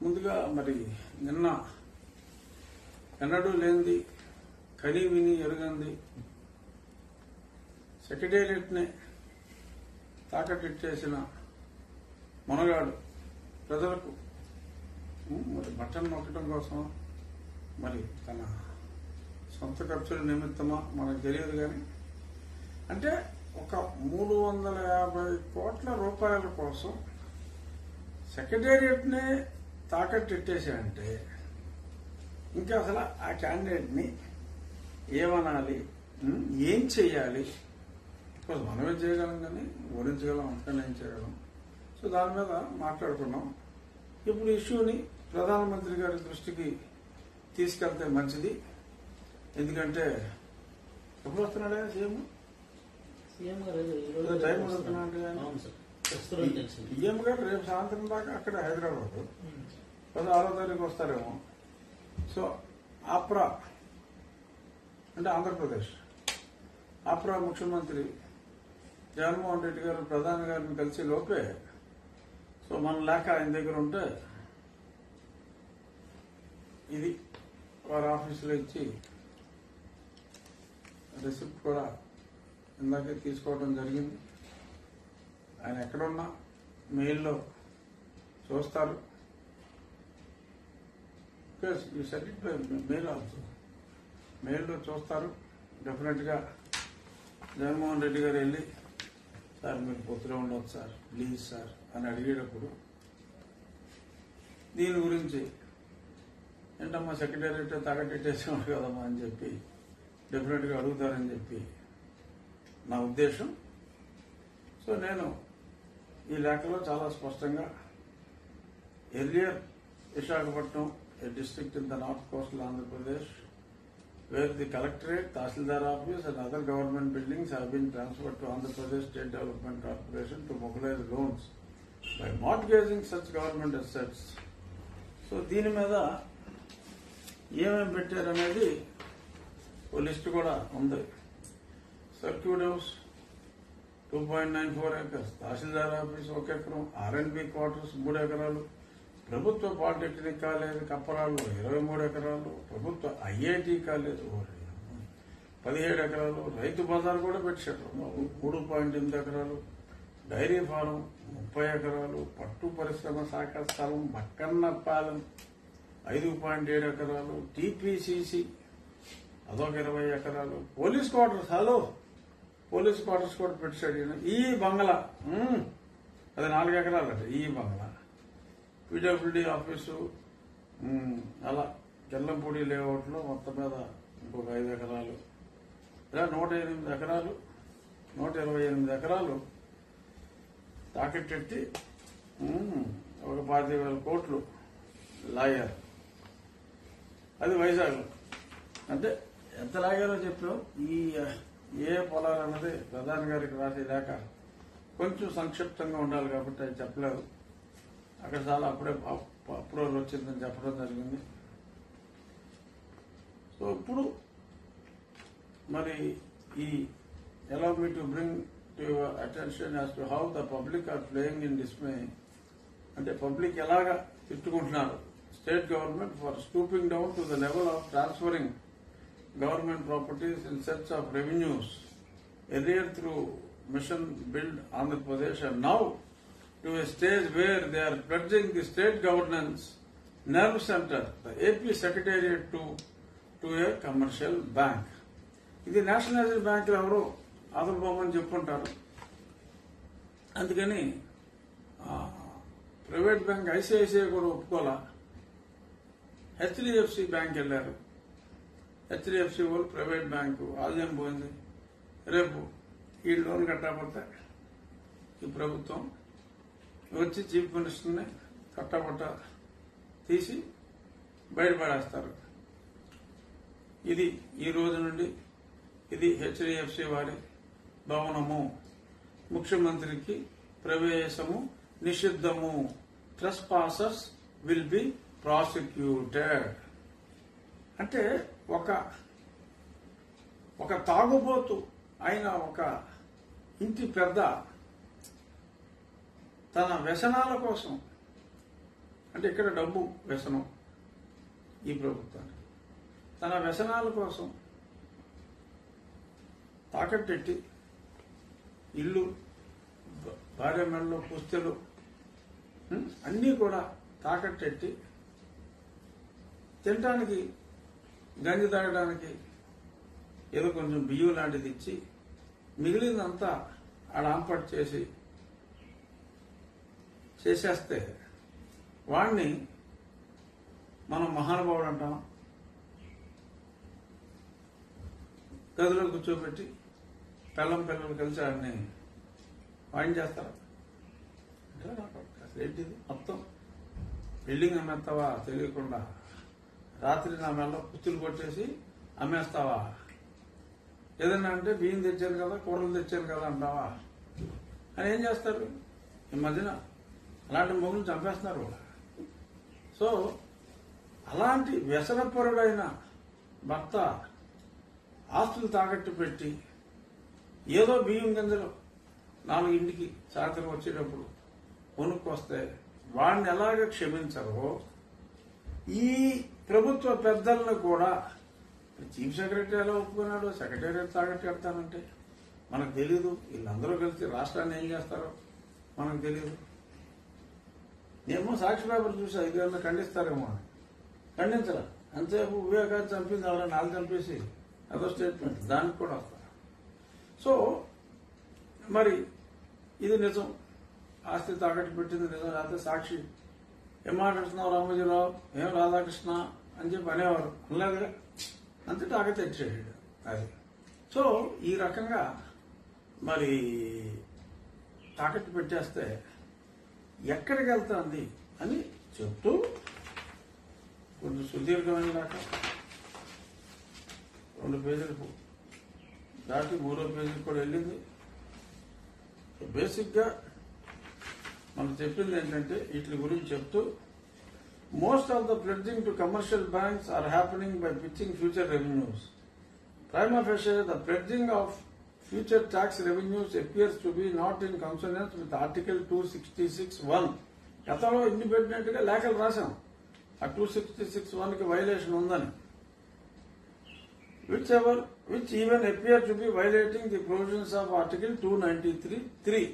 ముందుగా మరి నిన్న ఎన్నడూ లేనిది కని విని ఎరుగంది సెక్రటేరియట్ని తాకట్టిచ్చేసిన మునగాడు ప్రజలకు మరి బటన్ నొక్కడం కోసం మరి తన సొంత ఖర్చుల నిమిత్తమా మనకు తెలియదు. కానీ అంటే ఒక 350 కోట్ల రూపాయల కోసం సెక్రటేరియట్ని తాకట్టెట్టేసాయంటే ఇంకా అసలు ఆ క్యాండిడేట్ని ఏమనాలి, ఏం చెయ్యాలి? మనమే చేయగలం కానీ ఓడించగలం, అంతకన్నా ఏం చేయగలం. సో దాని మీద మాట్లాడుకున్నాం. ఇప్పుడు ఇష్యూని ప్రధానమంత్రి గారి దృష్టికి తీసుకెళ్తే మంచిది. ఎందుకంటే ఎప్పుడు వస్తున్నాడే సీఎం గారు టైం అడుగుతున్నాడు. సీఎం గారు రేపు సాయంత్రం దాకా అక్కడ హైదరాబాద్ 16వ తారీఖు వస్తారేమో. సో ఆప్రా అంటే ఆంధ్రప్రదేశ్ ఆప్రా ముఖ్యమంత్రి జగన్మోహన్ రెడ్డి గారు ప్రధాని గారిని కలిసి లోపే సో మన లేఖ ఆయన దగ్గర ఉంటే ఇది వారి ఆఫీసులో ఇచ్చి రిసిప్ట్ కూడా ఇందాకే తీసుకోవడం జరిగింది. ఆయన ఎక్కడున్నా మెయిల్లో చూస్తారు. You set it by mail also. మెయిల్లో చూస్తారు. డెఫినెట్గా జగన్మోహన్ రెడ్డి గారు వెళ్ళి సార్ మీరు పొత్తులో ఉండవచ్చు సార్, ప్లీజ్ సార్ అని అడిగేటప్పుడు దీని గురించి ఏంటమ్మా సెక్రటేరియట్ తాకట్టేసేవాడు కదమ్మా అని చెప్పి డెఫినెట్గా అడుగుతారని చెప్పి నా ఉద్దేశం. సో నేను ఈ లేఖలో చాలా స్పష్టంగా earlier Visakhapatnam a district in the north coastal Andhra Pradesh where the collectorate, Tahsildar office and other government buildings have been transferred to Andhra Pradesh State Development Corporation to mobilize loans by mortgaging such government assets. So దీని మీద ఏమేమి పెట్టారనేది ఓ list కూడా ఉంది. Circuit house 2.94 acres, తహసీల్దార్ office 1 ఎకరం, R&B quarters 3 ఎకరాలు, ప్రభుత్వ polytechnic college కప్పరాలు 23 ఎకరాలు, ప్రభుత్వ ఐఐటి కాలేజ్ 17 ఎకరాలు, రైతు బజార్ కూడా పెట్టారు 3.8 ఎకరాలు, డైరీ ఫారం 30 ఎకరాలు, పట్టు పరిశ్రమ శాఖ స్థలం బక్కన్నపాలెం 5.7 ఎకరాలు, టీపీసీసీ అదొక 20 ఎకరాలు, పోలీస్ క్వార్టర్స్ కూడా పెట్టాడు. ఈ బంగ్లా అది 4 ఎకరాలు అంటే ఈ బంగ్లా, పీడబ్ల్యూడీ ఆఫీసు అలా కెల్లంపూడి లేఅవుట్లో మొత్తం మీద ఇంకొక 5 ఎకరాలు, ఇలా 128 ఎకరాలు 128 ఎకరాలు తాకట్టెట్టి ఒక 25,000 కోట్లు లాగారు. అది వైజాగ్. అంటే ఎంత లాగారో చెప్పాం. ఈ ఏ పొలాలు అన్నది ప్రధాని గారికి రాసే లేక కొంచెం సంక్షిప్తంగా ఉండాలి కాబట్టి అది చెప్పలేదు. అక్కడ చాలా అప్రూవల్ వచ్చిందని చెప్పడం జరిగింది. సో ఇప్పుడు మరి ఈ allow me to bring to your attention as to how the public are playing in dismay. అంటే పబ్లిక్ ఎలాగా తిట్టుకుంటున్నారు state government for stooping down to the level of transferring government properties in search of revenues earlier through Mission Build Andhra Pradesh and now to a stage where they are pledging the state governance nerve center, the AP Secretariat to a commercial bank. ఇది nationalised బ్యాంకులు ఎవరు ఆదుకోమని చెప్పుకుంటారు. అందుకని private bank ICICI కూడా ఒప్పుకోలా. HDFC bank వెళ్ళారు. HDFC వాళ్ళు private bank ఆదాయం పోయింది. రేపు ఈ లోన్ కట్టకపోతే ఈ ప్రభుత్వం వచ్చి చీఫ్ మినిస్టర్ని కట్టబట్ట తీసి బయటపడేస్తారు. ఇది ఈ రోజు నుండి ఇది హెచ్డిఎఫ్సి వారి భవనము, ముఖ్యమంత్రికి ప్రవేశము నిషిద్ధము, ట్రెస్పాసర్స్ విల్ బి ప్రాసిక్యూటెడ్. అంటే ఒక తాగుబోతు అయిన ఒక ఇంటి పెద్ద తన వ్యసనాల కోసం అంటే ఇక్కడ డబ్బు వ్యసనం ఈ ప్రభుత్వానికి. తన వ్యసనాల కోసం తాకట్టెట్టి ఇల్లు, భార్య మెడలో పుస్తెలు అన్నీ కూడా తాకట్టెట్టి తినడానికి, గంజి తాగడానికి ఏదో కొంచెం బియ్యం లాంటిది ఇచ్చి మిగిలిందంతా ఆంపట్ చేసేస్తే వాణ్ణి మనం మహానుభావుడు అంటాం. గదిలో కూర్చోబెట్టి పిల్లలు కలిసి ఆడిని వాయిన్ చేస్తారు. అంటే అసలు ఏంటిది? మొత్తం బిల్డింగ్ అమ్మేస్తావా తెలియకుండా, రాత్రి నా మెల్ల పుత్తులు కొట్టేసి అమ్మేస్తావా, ఏదన్నా అంటే బియ్యం తెచ్చాను కదా, కూరలు తెచ్చాను కదా అంటావా అని ఏం చేస్తారు? ఈ మధ్యన అలాంటి మొగులు చంపేస్తున్నారు కూడా. సో అలాంటి వ్యసనపరుడైన భర్త ఆస్తులు తాకట్టు పెట్టి ఏదో బియ్యం గింజలు 4 ఇంటికి సాయంత్రం వచ్చేటప్పుడు కొనుక్కొస్తే వాడిని ఎలాగ క్షమించరో ఈ ప్రభుత్వ పెద్దలను కూడా, చీఫ్ సెక్రటరీ ఎలా ఒప్పుకున్నాడు, సెక్రటేరియట్ తాకట్టు కడతానంటే మనకు తెలీదు. వీళ్ళందరూ కలిసి రాష్ట్రాన్ని ఏం చేస్తారో మనకు తెలీదు. నేమో సాక్షి పేపర్ చూసా, ఇదేమన్నా ఖండిస్తారేమో అని. ఖండించరా? అంతసేపు వివేకాన్ని చంపింది ఎవరైనా, నాలుగు చంపేసి అదో స్టేట్మెంట్, దానికి కూడా వస్తారు. సో మరి ఇది నిజం, ఆస్తి తాకట్టు పెట్టింది నిజం. లేకపోతే సాక్షి ఏం మాట్లాడుతున్నావు రామోజీరావు, ఏం రాధాకృష్ణ అని చెప్పి అనేవారు, అనలేదుగా, అంతే తాకట్టు తెచ్చేసాడు అది. సో ఈ రకంగా మరి తాకట్టు పెట్టేస్తే ఎక్కడికి వెళ్తుంది అని చెప్తూ కొంచెం సుదీర్ఘమైన దాకా 2 పేజీలకు దాటి 3వ పేజీకి కూడా వెళ్ళింది. బేసిక్ గా మనం చెప్పింది ఏంటంటే వీటి గురించి చెప్తూ, most of the pledging to commercial banks are happening by pitching future revenues. Prima facie, the pledging of future tax revenues appears to be not in consonance with Article 266(1). గతంలో ఇండిపెండెంట్ గా లేఖలు రాశాం, ఆ 266(1) కి వైలేషన్ ఉందని. Which even appear to be violating the provisions of Article 293(3).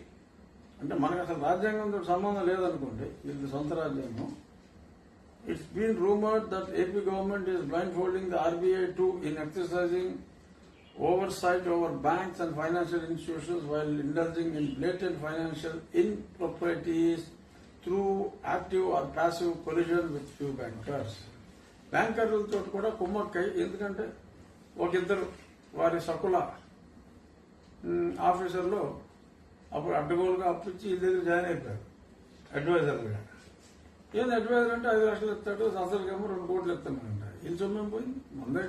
అంటే మనకు అసలు రాజ్యాంగంతో సంబంధం లేదనుకోండి, ఇది సొంత రాజ్యాంగం. It's been rumored that AP government is blindfolding the RBI too in exercising oversight over banks and financial institutions while indulging in blatant financial improprieties through active or passive collusion with few bankers. బ్యాంకర్లతో కూడా కుమ్మక్కై, ఎందుకంటే ఒకిద్దరు వారి సకుల ఆఫీసర్లు అప్పుడు అడ్డగోలుగా అప్పించి వీళ్ళ దగ్గర join అయిపోయారు అడ్వైజర్లుగా. ఏంది అడ్వైజర్ అంటే 5 లక్షలు ఇస్తాడు, సంవత్సరాలకేమో 2 కోట్లు ఇస్తానంట. వీళ్ళు సొమ్మేం పోయింది ముందే.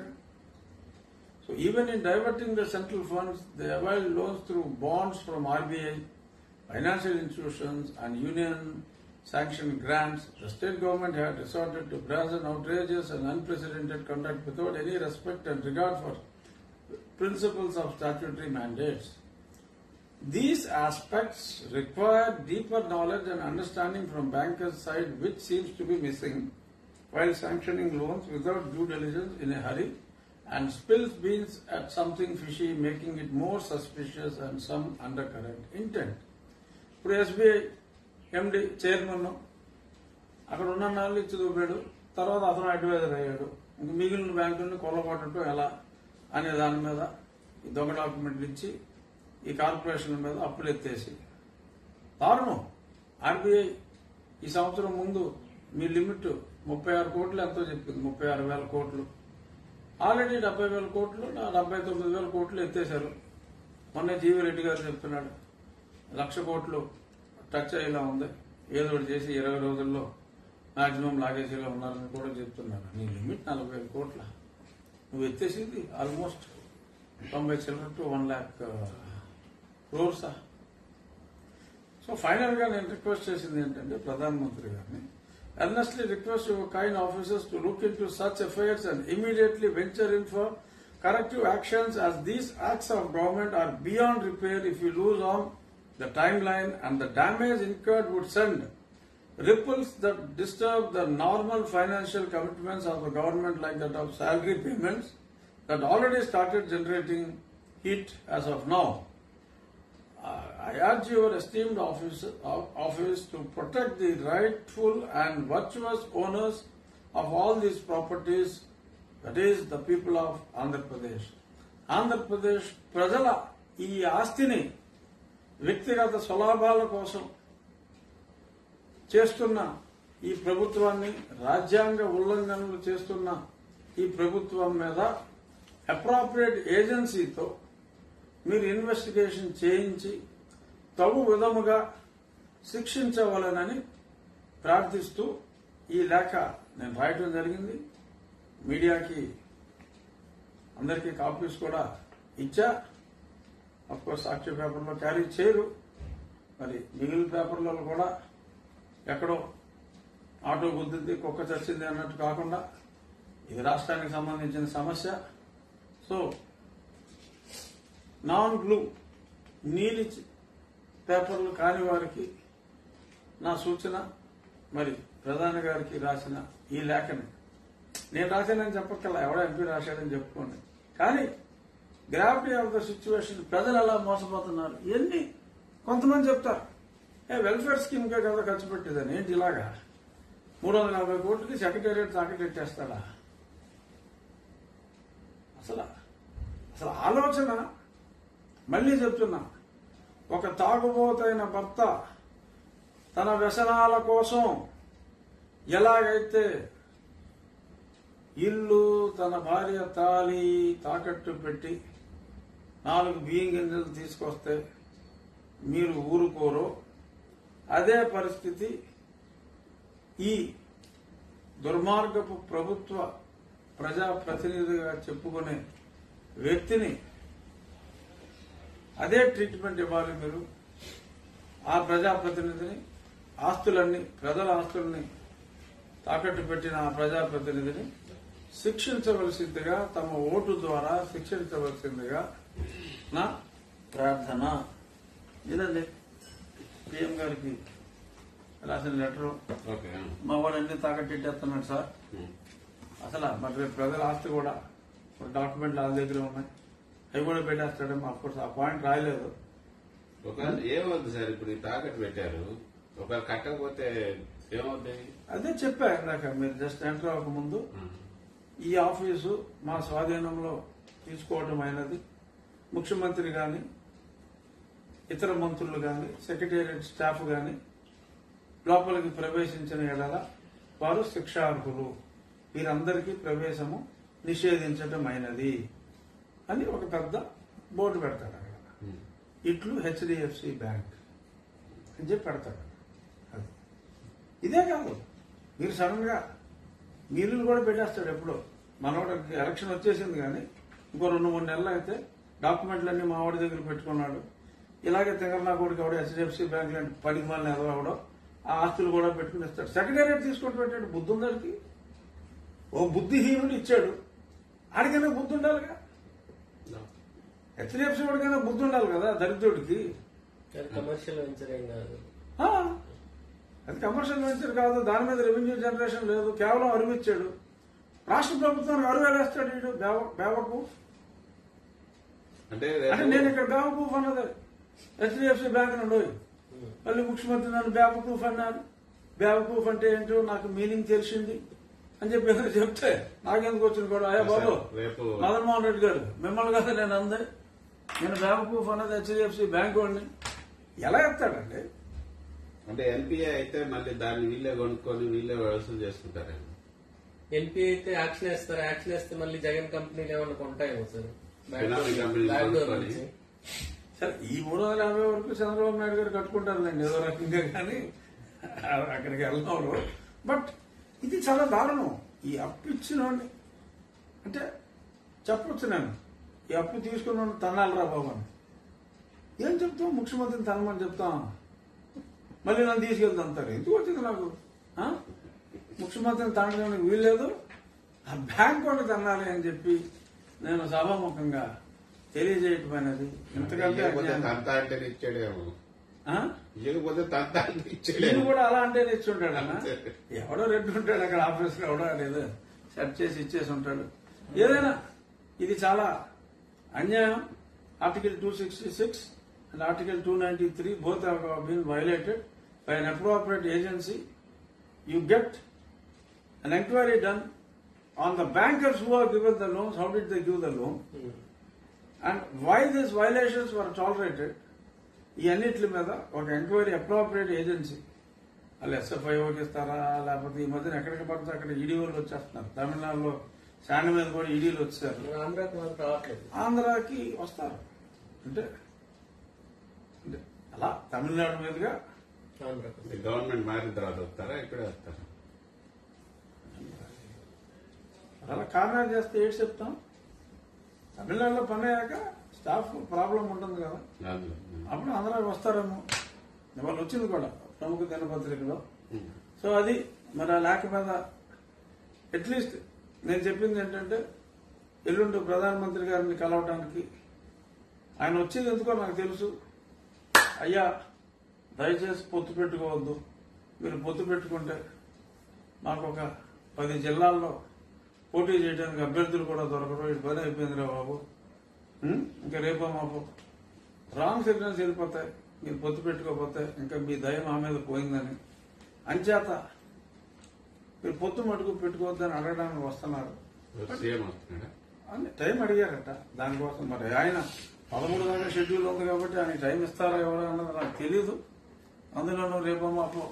So even in diverting the central funds they avail loans through bonds from RBI, financial institutions and union sanctioned grants. The state government had resorted to brazen, outrageous and unprecedented conduct without any respect and regard for principles of statutory mandates. These aspects require deeper knowledge and understanding from bankers' side, which seems to be missing while sanctioning loans without due diligence in a hurry, and spills beans at something fishy, making it more suspicious and some undercurrent intent. ఇప్పుడు SBI MD chairman అక్కడ ఉన్న నాళ్ళు ఇచ్చి చూపాడు, తర్వాత అతను advisor అయ్యాడు. ఇంక మిగిలిన బ్యాంకులను కొల్లగొట్టడం ఎలా అనే దాని మీద దొంగ డాక్యుమెంట్లు ఇచ్చి ఈ కార్పొరేషన్ల మీద అప్పులు ఎత్తేసి దారుణం. RBI ఈ సంవత్సరం ముందు మీ లిమిట్ 36 కోట్లు ఎంతో చెప్పింది, 36,000 కోట్లు. ఆల్రెడీ 70,000 కోట్లు, 79,000 కోట్లు ఎత్తేశారు. మొన్న జీవి రెడ్డి గారు చెప్తున్నాడు 1,00,000 కోట్లు టచ్ అయ్యేలా ఉంది, ఏదో ఒకటి చేసి 20 రోజుల్లో మాక్సిమం లాగేసేలా ఉన్నారని కూడా చెప్తున్నారు. నీ లిమిట్ 40,000 కోట్ల, నువ్వు ఎత్తేసింది ఆల్మోస్ట్ 90 చిల్లర to 1 lakh crores. So final గా నేను రిక్వెస్ట్ చేసింది ఏంటంటే ప్రధానమంత్రి గారిని, earnestly request your kind officers to look into such affairs and immediately venture in for corrective actions, as these acts of government are beyond repair if you lose on the timeline, and the damage incurred would send ripples that disturb the normal financial commitments of the government like that of salary payments that already started generating heat as of now. I urge your esteemed office to protect the rightful and virtuous owners of all these properties, that is the people of Andhra Pradesh. Andhra Pradesh ప్రజల ఈ ఆస్తిని వ్యక్తిగత స్వలాభాల కోసం చేస్తున్న ఈ ప్రభుత్వాన్ని, రాజ్యాంగ ఉల్లంఘనలు చేస్తున్న ఈ ప్రభుత్వం మీద అప్రాప్రియేట్ ఏజెన్సీతో మీరు ఇన్వెస్టిగేషన్ చేయించి తగు విధముగా శిక్షించవలనని ప్రార్థిస్తూ ఈ లేఖ నేను రాయటం జరిగింది. మీడియాకి అందరికీ కాపీస్ కూడా ఇచ్చా. అఫ్కోర్స్ సాక్షి పేపర్లో క్యారీ చేయరు, మరి మిగిలిన పేపర్లలో కూడా ఎక్కడో ఆటో గుద్దింది కుక్క చచ్చింది అన్నట్టు కాకుండా ఇది రాష్ట్రానికి సంబంధించిన సమస్య. సో నాన్ బ్లూ నీలి పేపర్లు కాని వారికి నా సూచన, మరి ప్రధాని గారికి రాసిన ఈ లేఖని నేను రాశానని చెప్పక్కల, ఎవడో ఎంపీ రాశాడని చెప్పుకోండి. కానీ గ్రావిటీ ఆఫ్ ద సిచ్యువేషన్, ప్రజలు ఎలా మోసపోతున్నారు ఎన్ని కొంతమంది చెప్తారు వెల్ఫేర్ స్కీమ్ కే కదా ఖర్చు పెట్టేదని. ఏంటి ఇలాగా 350 కోట్లకి సెక్రటేరియట్ తాకట్టేస్తాడా? అసలు ఆలోచన, మళ్లీ చెప్తున్నా, ఒక తాగుబోతైన భర్త తన వ్యసనాల కోసం ఎలాగైతే ఇల్లు, తన భార్య తాళి తాకట్టు పెట్టి 4 బియ్యం గింజలు తీసుకొస్తే మీరు ఊరుకోరో, అదే పరిస్థితి ఈ దుర్మార్గపు ప్రభుత్వ ప్రజాప్రతినిధిగా చెప్పుకునే వ్యక్తిని అదే ట్రీట్మెంట్ ఇవ్వాలి. మీరు ఆ ప్రజాప్రతినిధిని, ఆస్తులన్నీ ప్రజల ఆస్తుల్ని తాకట్టు పెట్టిన ఆ ప్రజాప్రతినిధిని శిక్షించవలసిందిగా, తమ ఓటు ద్వారా శిక్షించవలసిందిగా నా ప్రార్థన. ఇదండి పిఎం గారికి రాసిన లెటరు. మా వాడు అన్ని తాకట్టేస్తున్నాడు సార్. అసలు మరి రేపు ప్రజల ఆస్తి కూడా డాక్యుమెంట్లు వాళ్ళ దగ్గర ఉన్నాయి, అవి కూడా పెట్టేస్తాడేమో. అఫ్కోర్స్ ఆ పాయింట్ రాయలేదు. ఏమవుతుంది సార్ ఇప్పుడు తాకట్టు పెట్టారు, ఒకవేళ కట్టకపోతే ఏమవుతుంది? అదే చెప్పా ఇందాక, మీరు జస్ట్ ఎంటర్ అవ్వక ముందు ఈ ఆఫీసు మా స్వాధీనంలో తీసుకోవటం అయినది. ముఖ్యమంత్రి గాని, ఇతర మంత్రులు గాని, సెక్రటేరియట్ స్టాఫ్ గాని లోపలికి ప్రవేశించిన ఎడల వారు శిక్షార్హులు, వీరందరికీ ప్రవేశము నిషేధించటం అయినది అని ఒక పెద్ద బోర్డు పెడతాడు అక్కడ. ఇట్లు హెచ్డిఎఫ్సి బ్యాంక్ అని చెప్పి పెడతాడు. అది ఇదే కాదు, మీరు సడన్ గా మీరులు కూడా పెట్టేస్తాడు. ఎప్పుడో మనవాడికి ఎలక్షన్ వచ్చేసింది కానీ ఇంకో 2-3 నెలలు అయితే డాక్యుమెంట్లన్నీ మా వాడి దగ్గర పెట్టుకున్నాడు. ఇలాగే తెగరనా కొడుకు ఎవడో హెచ్డిఎఫ్సి బ్యాంక్ లాంటి 10 మంది ఎదవడో ఆ ఆస్తులు కూడా పెట్టుకుని ఇస్తాడు. సెక్రటేరియట్ తీసుకొని పెట్టాడు. బుద్ధి ఉందడికి, ఓ బుద్ధిహీనుడు ఇచ్చాడు, ఆడికైనా బుద్ధి ఉండాలిగా. హెచ్డిఎఫ్సి వాడికైనా బుద్ధి ఉండాలి కదా దరిద్రుడికి. కమర్షియల్ వెంచర్ ఏం కాదు, అది కమర్షియల్ వెంచర్ కాదు, దాని మీద రెవెన్యూ జనరేషన్ లేదు, కేవలం అరువు ఇచ్చాడు. రాష్ట్ర ప్రభుత్వానికి అరువు వేస్తాడు వీడు బేవకు. అంటే నేను ఇక్కడ బేవకూఫ్ అన్నది హెచ్డిఎఫ్సి బ్యాంక్ నుండి, మళ్ళీ ముఖ్యమంత్రి నన్ను బేవకూఫ్ అన్నారు. బేవకూఫ్ అంటే ఏంటో నాకు మీనింగ్ తెలిసింది అని చెప్పి చెప్తే నాకెందుకు వచ్చింది కూడా. అయ్యా బాబు మదన్మోహన్ రెడ్డి గారు, మిమ్మల్ని కదా నేను అందరి, నేను బేవకూఫ్ అన్నది హెచ్డిఎఫ్సి బ్యాంక్ వాడిని ఎలా చెప్తాడండి? అంటే ఎన్పిఏ అయితే మళ్ళీ దాన్ని వీళ్ళే కొనుక్కొని వీళ్ళే వసూలు చేసుకుంటారండి. ఎన్పిఏ అయితే యాక్షన్ వేస్తారు, యాక్షన్ వేస్తే మళ్ళీ జగన్ కంపెనీలు ఏమన్నా కొంటాయేమో సార్. సరే ఈ 350 వరకు చంద్రబాబు నాయుడు గారు కట్టుకుంటారులేండి ఏదో రకంగా, కానీ అక్కడికి వెళ్తారు. బట్ ఇది చాలా దారుణం. ఈ అప్పు ఇచ్చిన అంటే చెప్పొచ్చు నేను, ఈ అప్పు తీసుకున్న తన్నాలరా బాబు అని ఏం చెప్తాం? ముఖ్యమంత్రిని తనమని చెప్తాం, మళ్ళీ నన్ను తీసుకెళ్తా అంటారు. ఎందుకు వచ్చింది నాకు? ముఖ్యమంత్రిని తాగడానికి వీల్లేదు, ఆ బ్యాంక్ వాళ్ళు తన్నాలి అని చెప్పి నేను సభాముఖంగా తెలియజేయటమైనది. ఇంతకంటే ఆ? ఇవ్వకపోతే తంతాన్ని ఈయన ఇచ్చలేము. కూడా అలా అంటేనే ఇచ్చి ఉంటాడు అన్న. ఎవడో రెడ్డి ఉంటాడు అక్కడ ఆఫీస్ లో, ఎవడో ఏదో సెట్ చేసి ఇచ్చేసి ఉంటాడు. ఏదైనా ఇది చాలా అన్యాయం. Article 266 and article 293 both have been violated by an appropriate agency. You get an inquiry done on the bankers who have given the loans. How did they give the loan? And why these violations were tolerated? ఈ అన్నిటి మీద ఒక enquiry appropriate agency, వాళ్ళు SFIOకి ఇస్తారా, లేకపోతే ఈ మధ్యన ఎక్కడికి పడితే అక్కడ ఈడీఓలు వచ్చేస్తున్నారు. తమిళనాడులో శాండ్ మీద కూడా ఈడీలు వచ్చారు. ఆంధ్రాకి మాత్రం రావట్లేదు. ఆంధ్రాకి వస్తారు అంటే అంటే అలా తమిళనాడు మీదుగా ఆంధ్రాకి గవర్నమెంట్ మారిన తర్వాత వస్తారా, ఇక్కడే వస్తారా? అలా కారణాలు చేస్తే ఏంటి చెప్తాం. తమిళనాడులో పని అయ్యాక స్టాఫ్ ప్రాబ్లం ఉంటుంది కదా, అందులో. అప్పుడు ఆంధ్రాకి వస్తారేమో. వాళ్ళు వచ్చింది కూడా ప్రముఖ దినపత్రికలో. సో అది మరి ఆ లేఖ మీద అట్లీస్ట్ నేను చెప్పింది ఏంటంటే, ఎల్లుండి ప్రధానమంత్రి గారిని కలవడానికి ఆయన వచ్చేది ఎందుకో నాకు తెలుసు. అయ్యా దయచేసి పొత్తు పెట్టుకోవద్దు, మీరు పొత్తు పెట్టుకుంటే మాకు ఒక 10 జిల్లాల్లో పోటీ చేయడానికి అభ్యర్థులు కూడా దొరకరు, ఇది పని అయిపోయిందిరా బాబు, ఇంకా రేపో మాపో రాంగ్ సిగ్నల్స్ వెళ్ళిపోతాయి మీరు పొత్తు పెట్టుకోకపోతే, ఇంకా మీ దయ మా మీద పోయిందని. అంచేత మీరు పొత్తు మటుకు పెట్టుకోవద్దని అడగడానికి వస్తున్నారు సీఎం వస్తున్నాడా? అని టైం అడిగారట. దానికోసం మరి ఆయన 13 దాకా షెడ్యూల్ ఉంది కాబట్టి ఆయన టైం ఇస్తారా ఎవరో అన్నది నాకు తెలీదు. అందులోనూ రేపో మాపో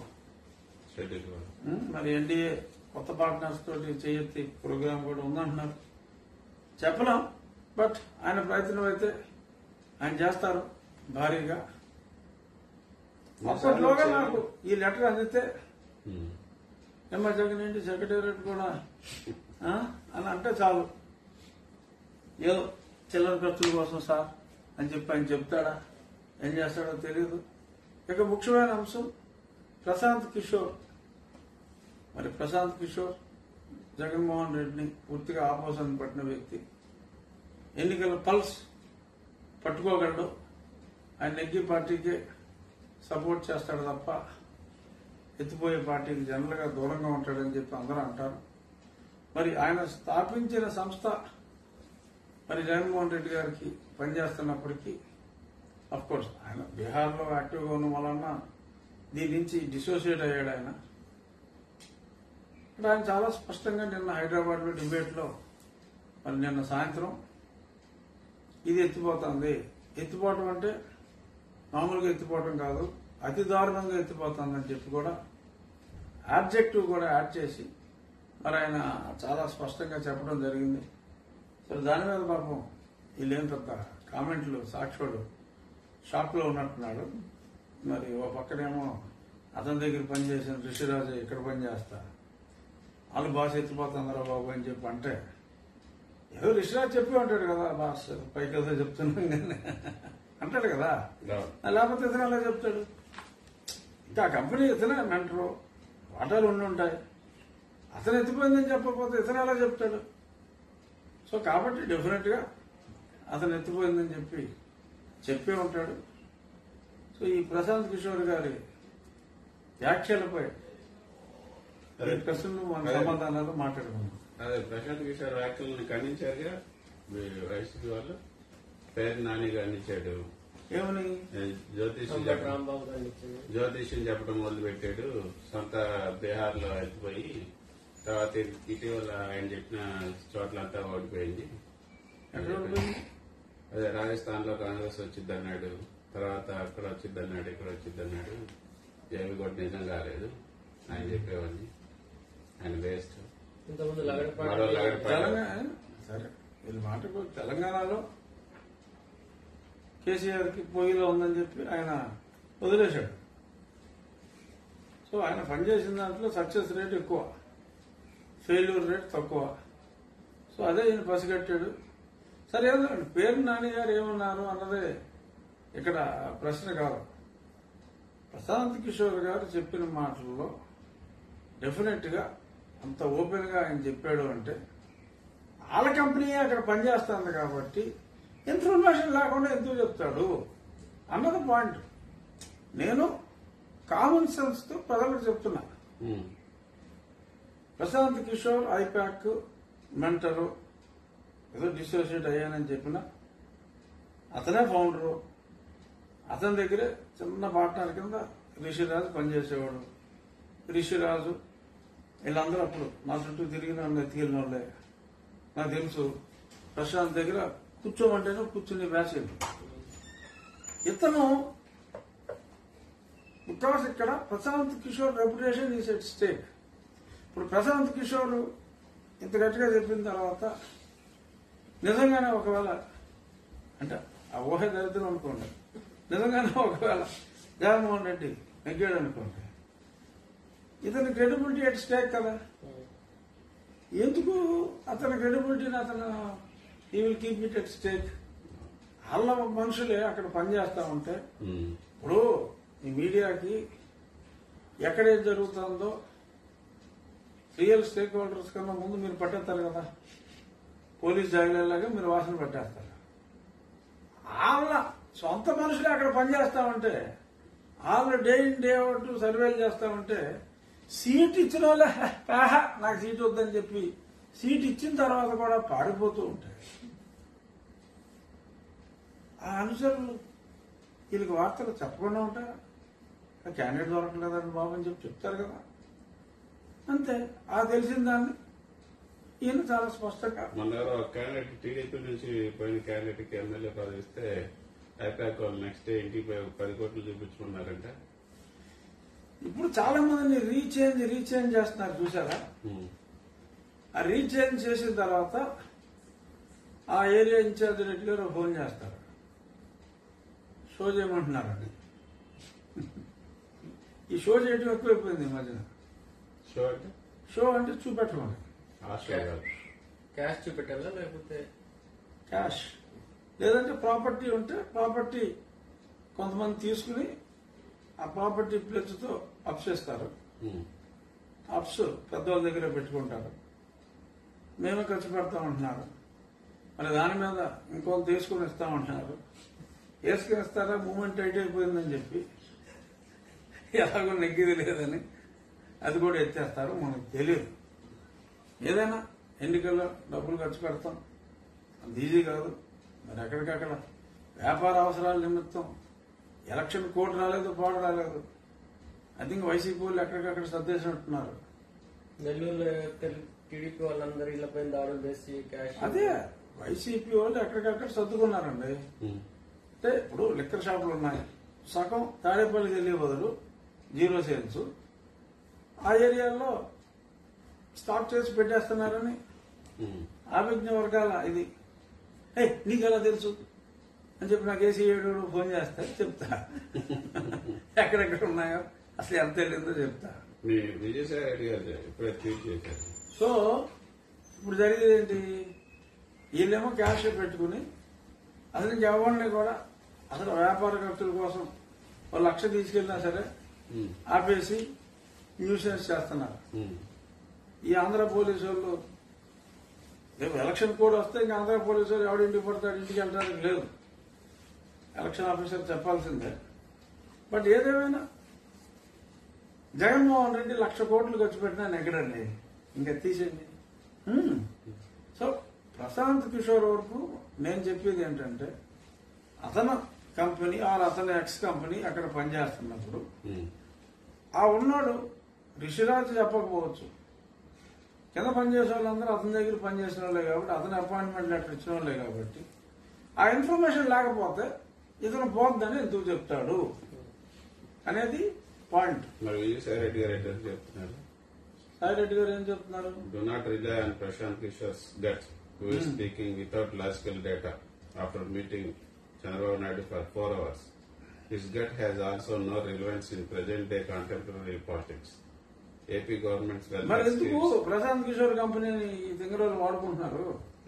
షెడ్యూల్ కూడా. మరి ఎన్డీఏ కొత్త పార్ట్నర్స్ తోటి చేయెత్తి ప్రోగ్రామ్ కూడా ఉందంటున్నారు. చెప్పలేం, బట్ ఆయన ప్రయత్నం అయితే ఆయన చేస్తారు భారీగా. అప్పట్లోగా నాకు ఈ లెటర్ అందితే జగన్ ఏంటి సెక్రటేరియట్ కూడా అని అంటే చాలు, ఏదో చిల్లర ఖర్చుల కోసం సార్ అని చెప్పి ఆయన చెప్తాడా, ఏం చేస్తాడో తెలియదు. ఇక ముఖ్యమైన అంశం ప్రశాంత్ కిషోర్. మరి ప్రశాంత్ కిషోర్ జగన్మోహన్ రెడ్డిని పూర్తిగా ఆపోజిషన్ పట్టిన వ్యక్తి. ఎన్నికల పల్స్ పట్టుకోగలడు. ఆయన నెగ్గి పార్టీకే సపోర్ట్ చేస్తాడు తప్ప ఎత్తిపోయే పార్టీకి జనరల్ గా దూరంగా ఉంటాడని చెప్పి అందరూ అంటారు. మరి ఆయన స్థాపించిన సంస్థ మరి జగన్మోహన్ రెడ్డి గారికి పనిచేస్తున్నప్పటికీ అఫ్ కోర్స్ ఆయన బీహార్లో యాక్టివ్గా ఉన్న వలన దీని నుంచి డిసోసియేట్ అయ్యాడు ఆయన. ఆయన చాలా స్పష్టంగా నిన్న హైదరాబాద్ లో డిబేట్ లో మరి నిన్న సాయంత్రం ఇది ఎత్తిపోతుంది, ఎత్తిపోవటం అంటే మామూలుగా ఎత్తిపోవటం కాదు, అతి దారుణంగా ఎత్తిపోతుందని చెప్పి కూడా ఆబ్జెక్టివ్ కూడా యాడ్ చేసి మరి ఆయన చాలా స్పష్టంగా చెప్పడం జరిగింది. సరే దాని మీద పాపం వీళ్ళేం పెద్ద కామెంట్లు, సాక్షుడు షాప్ లో ఉన్నట్టున్నాడు. మరి ఓ పక్కనేమో అతని దగ్గర పనిచేసిన ఋషిరాజు ఇక్కడ పనిచేస్తా, వాళ్ళు బాస్ ఎత్తిపోతుందరా బాబు అని చెప్పి అంటే, ఏదో ఋషిరాజు చెప్పి ఉంటాడు కదా, బాస్ పైకి ఏదో చెప్తున్నాం కానీ అంటాడు కదా, లేకపోతే ఇతను అలా చెప్తాడు. ఇంకా ఆ కంపెనీ ఇతనే మెంటరు, వాటాలు ఉండి ఉంటాయి, అతను ఎత్తిపోయిందని చెప్పకపోతే ఇతను ఎలా చెప్తాడు. సో కాబట్టి డెఫినెట్ గా అతను ఎత్తిపోయిందని చెప్పే ఉంటాడు. సో ఈ ప్రశాంత్ కిషోర్ గారి వ్యాఖ్యలపై ప్రశ్నలు మన సమాధానాలు మాట్లాడుకున్నాం. అదే ప్రశాంత్ కిషోర్ వ్యాఖ్యలను ఖండించారుగా వైసీపీ వాళ్ళు. పేరు నాని ఖండించాడు. ఏమని జ్యోతిష్యం చెప్పడం మొదలు పెట్టాడు. సొంత బీహార్ లో ఎత్తిపోయి తర్వాత ఇటీవల ఆయన చెప్పిన చోట్లంతా ఓడిపోయింది. అదే రాజస్థాన్ లో కాంగ్రెస్ వచ్చిద్దన్నాడు, తర్వాత అక్కడ వచ్చిద్దన్నాడు, ఇక్కడ వచ్చిద్దన్నాడు, ఏమి కూడా నిజం కాలేదు ఆయన చెప్పేవన్నీ. ఆయన వేస్ట్. సరే వీళ్ళు మాటకు తెలంగాణలో కేసీఆర్ కి పొయ్యిలో ఉందని చెప్పి ఆయన వదిలేశాడు. సో ఆయన పనిచేసిన దాంట్లో సక్సెస్ రేట్ ఎక్కువ, ఫెయిల్యూర్ రేట్ తక్కువ. సో అదే ఈయన పసిగట్టాడు. సరే ఏదో పేరు నాని గారు ఏమన్నారు అన్నదే ఇక్కడ ప్రశ్న కాదు. ప్రశాంత్ కిషోర్ గారు చెప్పిన మాటల్లో డెఫినెట్ గా అంత ఓపెన్ గా ఆయన చెప్పాడు అంటే వాళ్ళ కంపెనీ అక్కడ పనిచేస్తుంది కాబట్టి ఇన్ఫర్మేషన్ లేకుండా ఎందుకు చెప్తాడు అన్నది పాయింట్. నేను కామన్ సెన్స్ తో ప్రజలకు చెప్తున్నా. ఉమ్. ప్రశాంత్ కిషోర్ ఐపాక్ మెంటరు ఏదో డిసోసియేట్ అయ్యానని చెప్పిన అతనే ఫౌండరు. అతని దగ్గరే చిన్న పార్ట్నర్ కింద రిషిరాజు పనిచేసేవాడు. రిషిరాజు వీళ్ళందరూ అప్పుడు నా చుట్టూ తిరిగిన వాళ్ళు ఎత్తికెళ్ళిన వాళ్ళే. నాకు తెలుసు ప్రశాంత్ దగ్గర కూర్చోమంటేనే కూర్చుని వేసేది. ఇతను బికాస్ ఇక్కడ Prashant Kishor reputation is at stake. ఇప్పుడు ప్రశాంత్ కిషోర్ ఇంత గట్టిగా చెప్పిన తర్వాత నిజంగానే ఒకవేళ అంటే ఆ ఊహ దరిద్రం అనుకోండి, నిజంగానే ఒకవేళ జగన్మోహన్ రెడ్డి నెగ్గాడు అనుకోండి, ఇతని క్రెడిబిలిటీ ఎట్ స్టేక్ కదా. ఎందుకు అతని క్రెడిబిలిటీని అతను ఈ will keep it at stake. వాళ్ళ మనుషులే అక్కడ పనిచేస్తా ఉంటే ఇప్పుడు ఈ మీడియాకి ఎక్కడేది జరుగుతుందో రియల్ స్టేక్ హోల్డర్స్ కన్నా ముందు మీరు పట్టేస్తారు కదా. పోలీస్ జాగ్రత్తలాగా మీరు వాసన పట్టేస్తారు. వాళ్ళ సొంత మనుషులే అక్కడ పనిచేస్తా ఉంటే, వాళ్ళు డే ఇన్ డే అవుట్ సర్వేలు చేస్తా ఉంటే, సీట్ ఇచ్చిన వాళ్ళే నాకు సీట్ వద్దని చెప్పి సీట్ ఇచ్చిన తర్వాత కూడా పారిపోతూ ఉంటాయి. ఆ అనుచరులు వీళ్ళకి వార్తలు చెప్పకుండా ఉంటారా? క్యాండిడేట్ దొరకలేదండి బాబు అని చెప్పి చెప్తారు కదా. అంతే. ఆ తెలిసిన దాన్ని ఈయన చాలా స్పష్టంగా మొన్న క్యాండిడేట్ టీడీపీ నుంచి పోయిన క్యాండిడేట్ కి ఎమ్మెల్యే పదవి ఇస్తే ఐపాక్ వాళ్ళు నెక్స్ట్ డే ఇంటికి 10 కోట్లు చూపించుకున్నారంట. ఇప్పుడు చాలా మందిని రీచేంజ్ చేస్తున్నారు చూసారా. ఆ రీచేంజ్ చేసిన తర్వాత ఆ ఏరియా ఇన్ఛార్జ్ రెడ్డి గారు ఫోన్ చేస్తారు, షో చేయమంటున్నారండి. ఈ షో చేయడం ఎక్కువైపోయింది ఈ మధ్యన. షో అంటే చూపెట్టమని. క్యాష్ చూపెట్టాలా లేకపోతే క్యాష్ లేదంటే ప్రాపర్టీ ఉంటే ప్రాపర్టీ కొంతమంది తీసుకుని ఆ ప్రాపర్టీ ప్లేస్ తో అప్స్ చేస్తారు. అప్స్ పెద్దవాళ్ళ దగ్గర పెట్టుకుంటారు. మేమే ఖర్చు పెడతామంటున్నారు. మరి దాని మీద ఇంకొంత తీసుకుని ఇస్తామంటున్నారు. వేసుకుని ఇస్తారా మూమెంట్ టైట్ అయిపోయిందని చెప్పి ఎలాగో నెగ్గిది లేదని అది కూడా ఎత్తేస్తారు. మనకు తెలియదు. ఏదైనా ఎన్నికల్లో డబ్బులు ఖర్చు పెడతాం, అది ఈజీ కాదు. మరి ఎక్కడికక్కడ వ్యాపార అవసరాల నిమిత్తం ఎలక్షన్ కోడ్ రాలేదు, పాడు రాలేదు. ఐ థింక్ వైసీపీ వాళ్ళు ఎక్కడికక్కడ సర్దేసినట్టున్నారు. నెల్లూరులో టీడీపీ వాళ్ళందరూ ఇళ్లపై దాడులు చేసి క్యాష్ అదే వైసీపీ వాళ్ళు ఎక్కడికక్కడ సర్దుకున్నారండి. అంటే ఇప్పుడు లిక్కర్ షాపులు ఉన్నాయి, సగం తాడేపల్లికి వెళ్ళే బదులు 0 సేల్స్ ఆ ఏరియాలో స్టాక్ చేసి పెట్టేస్తున్నారని ఆభిజ్ఞ వర్గాల ఇది నీకు ఎలా తెలుసు అని చెప్పి నాకు ఏసీ 7 ఫోన్ చేస్తే చెప్తా. ఎక్కడెక్కడ ఉన్నాయో అసలు ఎంత తెలియదో చెప్తా. విజయసాయి రెడ్డి గారు ఇప్పుడే ట్వీట్ చేశారు. సో ఇప్పుడు జరిగేది ఏంటి? వీళ్ళేమో క్యాష్ పెట్టుకుని అసలు ఎవరిని కూడా అసలు వ్యాపార ఖర్చుల కోసం 1,00,000 తీసుకెళ్ళినా సరే ఆపేసి న్యూసెన్స్ చేస్తున్నారు. ఈ ఆంధ్ర పోలీసు వాళ్ళు రేపు ఎలక్షన్ కోడ్ వస్తే ఇంకా ఆంధ్ర పోలీసు వాళ్ళు ఎవడు ఇంటికి పడతాడు, ఇంటికి వెళ్ళడానికి లేదు. ఎలక్షన్ ఆఫీసర్ చెప్పాల్సిందే. బట్ ఏదేమైనా జగన్మోహన్ రెడ్డి 1,00,000 కోట్లు ఖర్చు పెట్టినా నెగ్గడండి. ఇంకా తీసేయండి. సో ప్రశాంత్ కిషోర్ వరకు నేను చెప్పేది ఏంటంటే అతను కంపెనీ అతని ఎక్స్ కంపెనీ అక్కడ పనిచేస్తున్నప్పుడు ఆ ఉన్నాడు రిషిరాజు చెప్పకపోవచ్చు. కింద పనిచేసే వాళ్ళందరూ అతని దగ్గర పనిచేసిన వాళ్ళే కాబట్టి అతని అపాయింట్మెంట్ లెటర్ ఇచ్చిన వాళ్ళే కాబట్టి ఆ ఇన్ఫర్మేషన్ లేకపోతే ఇతను పోద్దని ఎందుకు చెప్తాడు అనేది పాయింట్. మరి విజయసాయి రెడ్డి గారు ఏంటని చెప్తున్నారు. సాయి రెడ్డి గారు ఏం చెప్తున్నారు? Do not rely on Prashant Kishore's gut, who is speaking without logical data after meeting Chandrababu Naidu for 4 hours. His gut has also no relevance in present-day contemporary politics. AP government's మరి welfare ఎందుకు schemes. Prashanth Kishore కంపెనీని ఈ తింగరోలు వాడుకుంటున్నారు?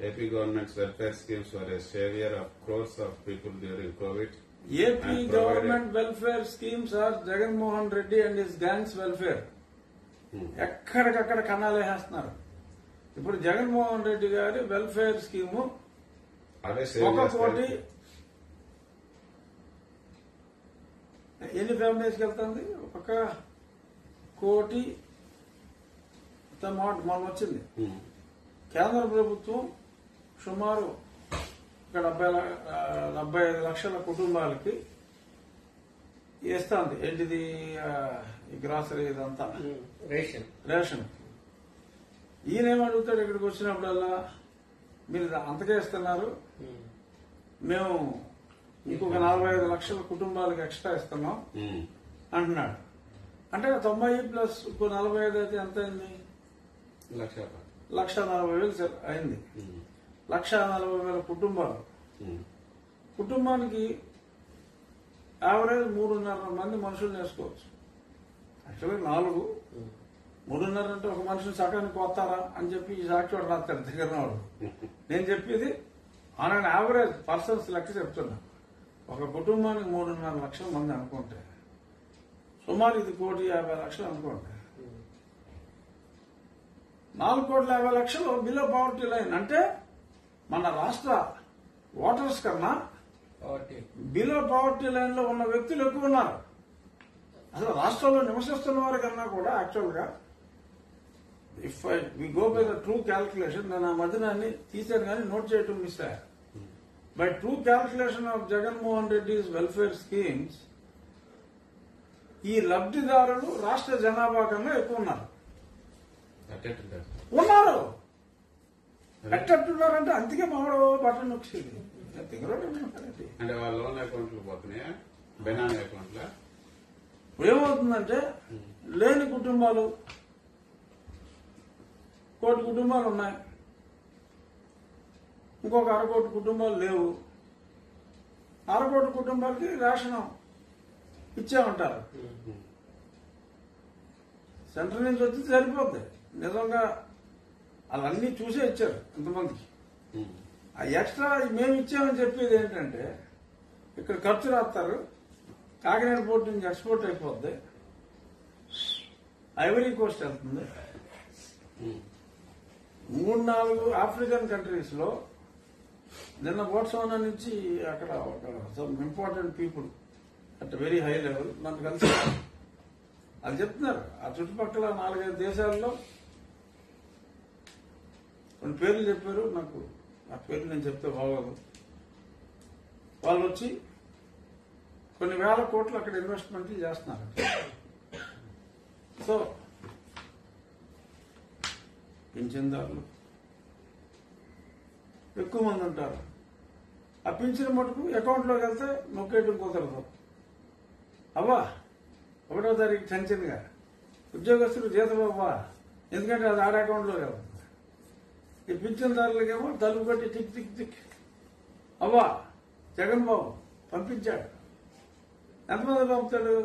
AP government's welfare schemes were a savior of crores of people during COVID. AP government welfare schemes are Jaganmohan Reddy and his gangs welfare. ఎక్కడికక్కడ కన్నాలేసేస్తున్నారు. ఇప్పుడు జగన్మోహన్ రెడ్డి గారి welfare scheme అదే 1 కోటి ఎన్ని ఫ్యామిలీస్కి వెళ్తుంది? ఒక కోటి మొన్న వచ్చింది. కేంద్ర ప్రభుత్వం సుమారు ఇక్కడ 75 లక్షల కుటుంబాలకి ఇస్తుంది. ఏంటిది? ఈ గ్రాసరీ ఇదంతా రేషన్. ఈయన ఏమడుగుతాడు ఇక్కడికి వచ్చినప్పుడల్లా, మీరు అంతకే ఇస్తున్నారు, మేము ఇంకొక 45 లక్షల కుటుంబాలకు ఎక్స్ట్రా ఇస్తున్నాం అంటున్నాడు. అంటే 90 ప్లస్ 45 అయితే ఎంత అయింది? 1,40,000 అయింది. 1,40,000 కుటుంబాలు. కుటుంబానికి యావరేజ్ 3.5 మంది మనుషులు వేసుకోవచ్చు. యాక్చువల్గా 4, 3.5 అంటే ఒక మనిషిని సగానికి పోతారా అని చెప్పి ఈ సాక్షి రాస్తాడు దగ్గర వాడు. నేను చెప్పేది ఆన్ అండ్ యావరేజ్ పర్సన్స్ లెక్క చెప్తున్నా. ఒక కుటుంబానికి 3.5 లక్షల మంది అనుకుంటే సుమారు ఇది 1,50,00,000 అనుకోండి. 4,50,00,000 బిలో పవర్టీ లైన్. అంటే మన రాష్ట్ర ఓటర్స్ కన్నా బిలో పవర్టీ లైన్ లో ఉన్న వ్యక్తులు ఎక్కువ ఉన్నారు. అసలు రాష్ట్రంలో నివసిస్తున్న వారి కన్నా కూడా యాక్చువల్ గా if we go by the true calculation, నేను ఆ మధ్యన అన్ని తీసాను కానీ నోట్ చేయటం మిస్ అయ్యా. By true calculation of Jaganmohan Reddy's welfare schemes, ఈ లబ్ధిదారులు రాష్ట్ర జనాభా కన్నా ఎక్కువ ఉన్నారు. ఎట్టట్టున్నారంటే అందుకే మామూలు బటన్ నొక్కింది. అంటే వాళ్ళ లోన్ అకౌంట్లు పోతున్నాయా, బెనామీ అకౌంట్లా? ఏమవుతుందంటే లేని కుటుంబాలు 1 కోటి కుటుంబాలు ఉన్నాయి, ఇంకొక 1/2 కోటి కుటుంబాలు లేవు. 1/2 కోటి కుటుంబాలకి రేషన్ ఇచ్చామంటారు. సెంటర్ నుంచి వచ్చి సరిపోద్ది. నిజంగా అవన్నీ చూసే ఇచ్చారు ఇంతమందికి. ఆ ఎక్స్ట్రా మేము ఇచ్చామని చెప్పేది ఏంటంటే ఇక్కడ ఖర్చు రాస్తారు, కాకినాడ పోర్టు నుంచి ఎక్స్పోర్ట్ అయిపోద్ది, ఐవరీ కోస్ట్ వెళ్తుంది. 3-4 ఆఫ్రికన్ కంట్రీస్ లో నిన్న బోట్స్వానా నుంచి అక్కడ some important people at very high level నన్ను కలిసి అది చెప్తున్నారు. ఆ చుట్టుపక్కల 4-5 దేశాల్లో కొన్ని పేర్లు చెప్పారు. నాకు ఆ పేర్లు నేను చెప్తే బాగోదు. వాళ్ళు వచ్చి కొన్ని వేల కోట్లు అక్కడ ఇన్వెస్ట్మెంట్లు చేస్తున్నారు. సో పింఛన్దారులు ఎక్కువ మంది ఉంటారు. ఆ పింఛన్ మటుకు అకౌంట్లోకి వెళ్తే నొక్కేయడం కుదరదు. అవ్వా 1వ తారీఖు టెన్షన్గా ఉద్యోగస్తులు జీతం అవ్వా, ఎందుకంటే అది ఆడ అకౌంట్లోకి వెళ్తుంది. ఈ పింఛన్దారులకేమో తలుపు కట్టి టిక్ టిక్ టిక్ అవ్వా జగన్ బాబు పంపించాడు. ఎంతమంది పంపుతాడు?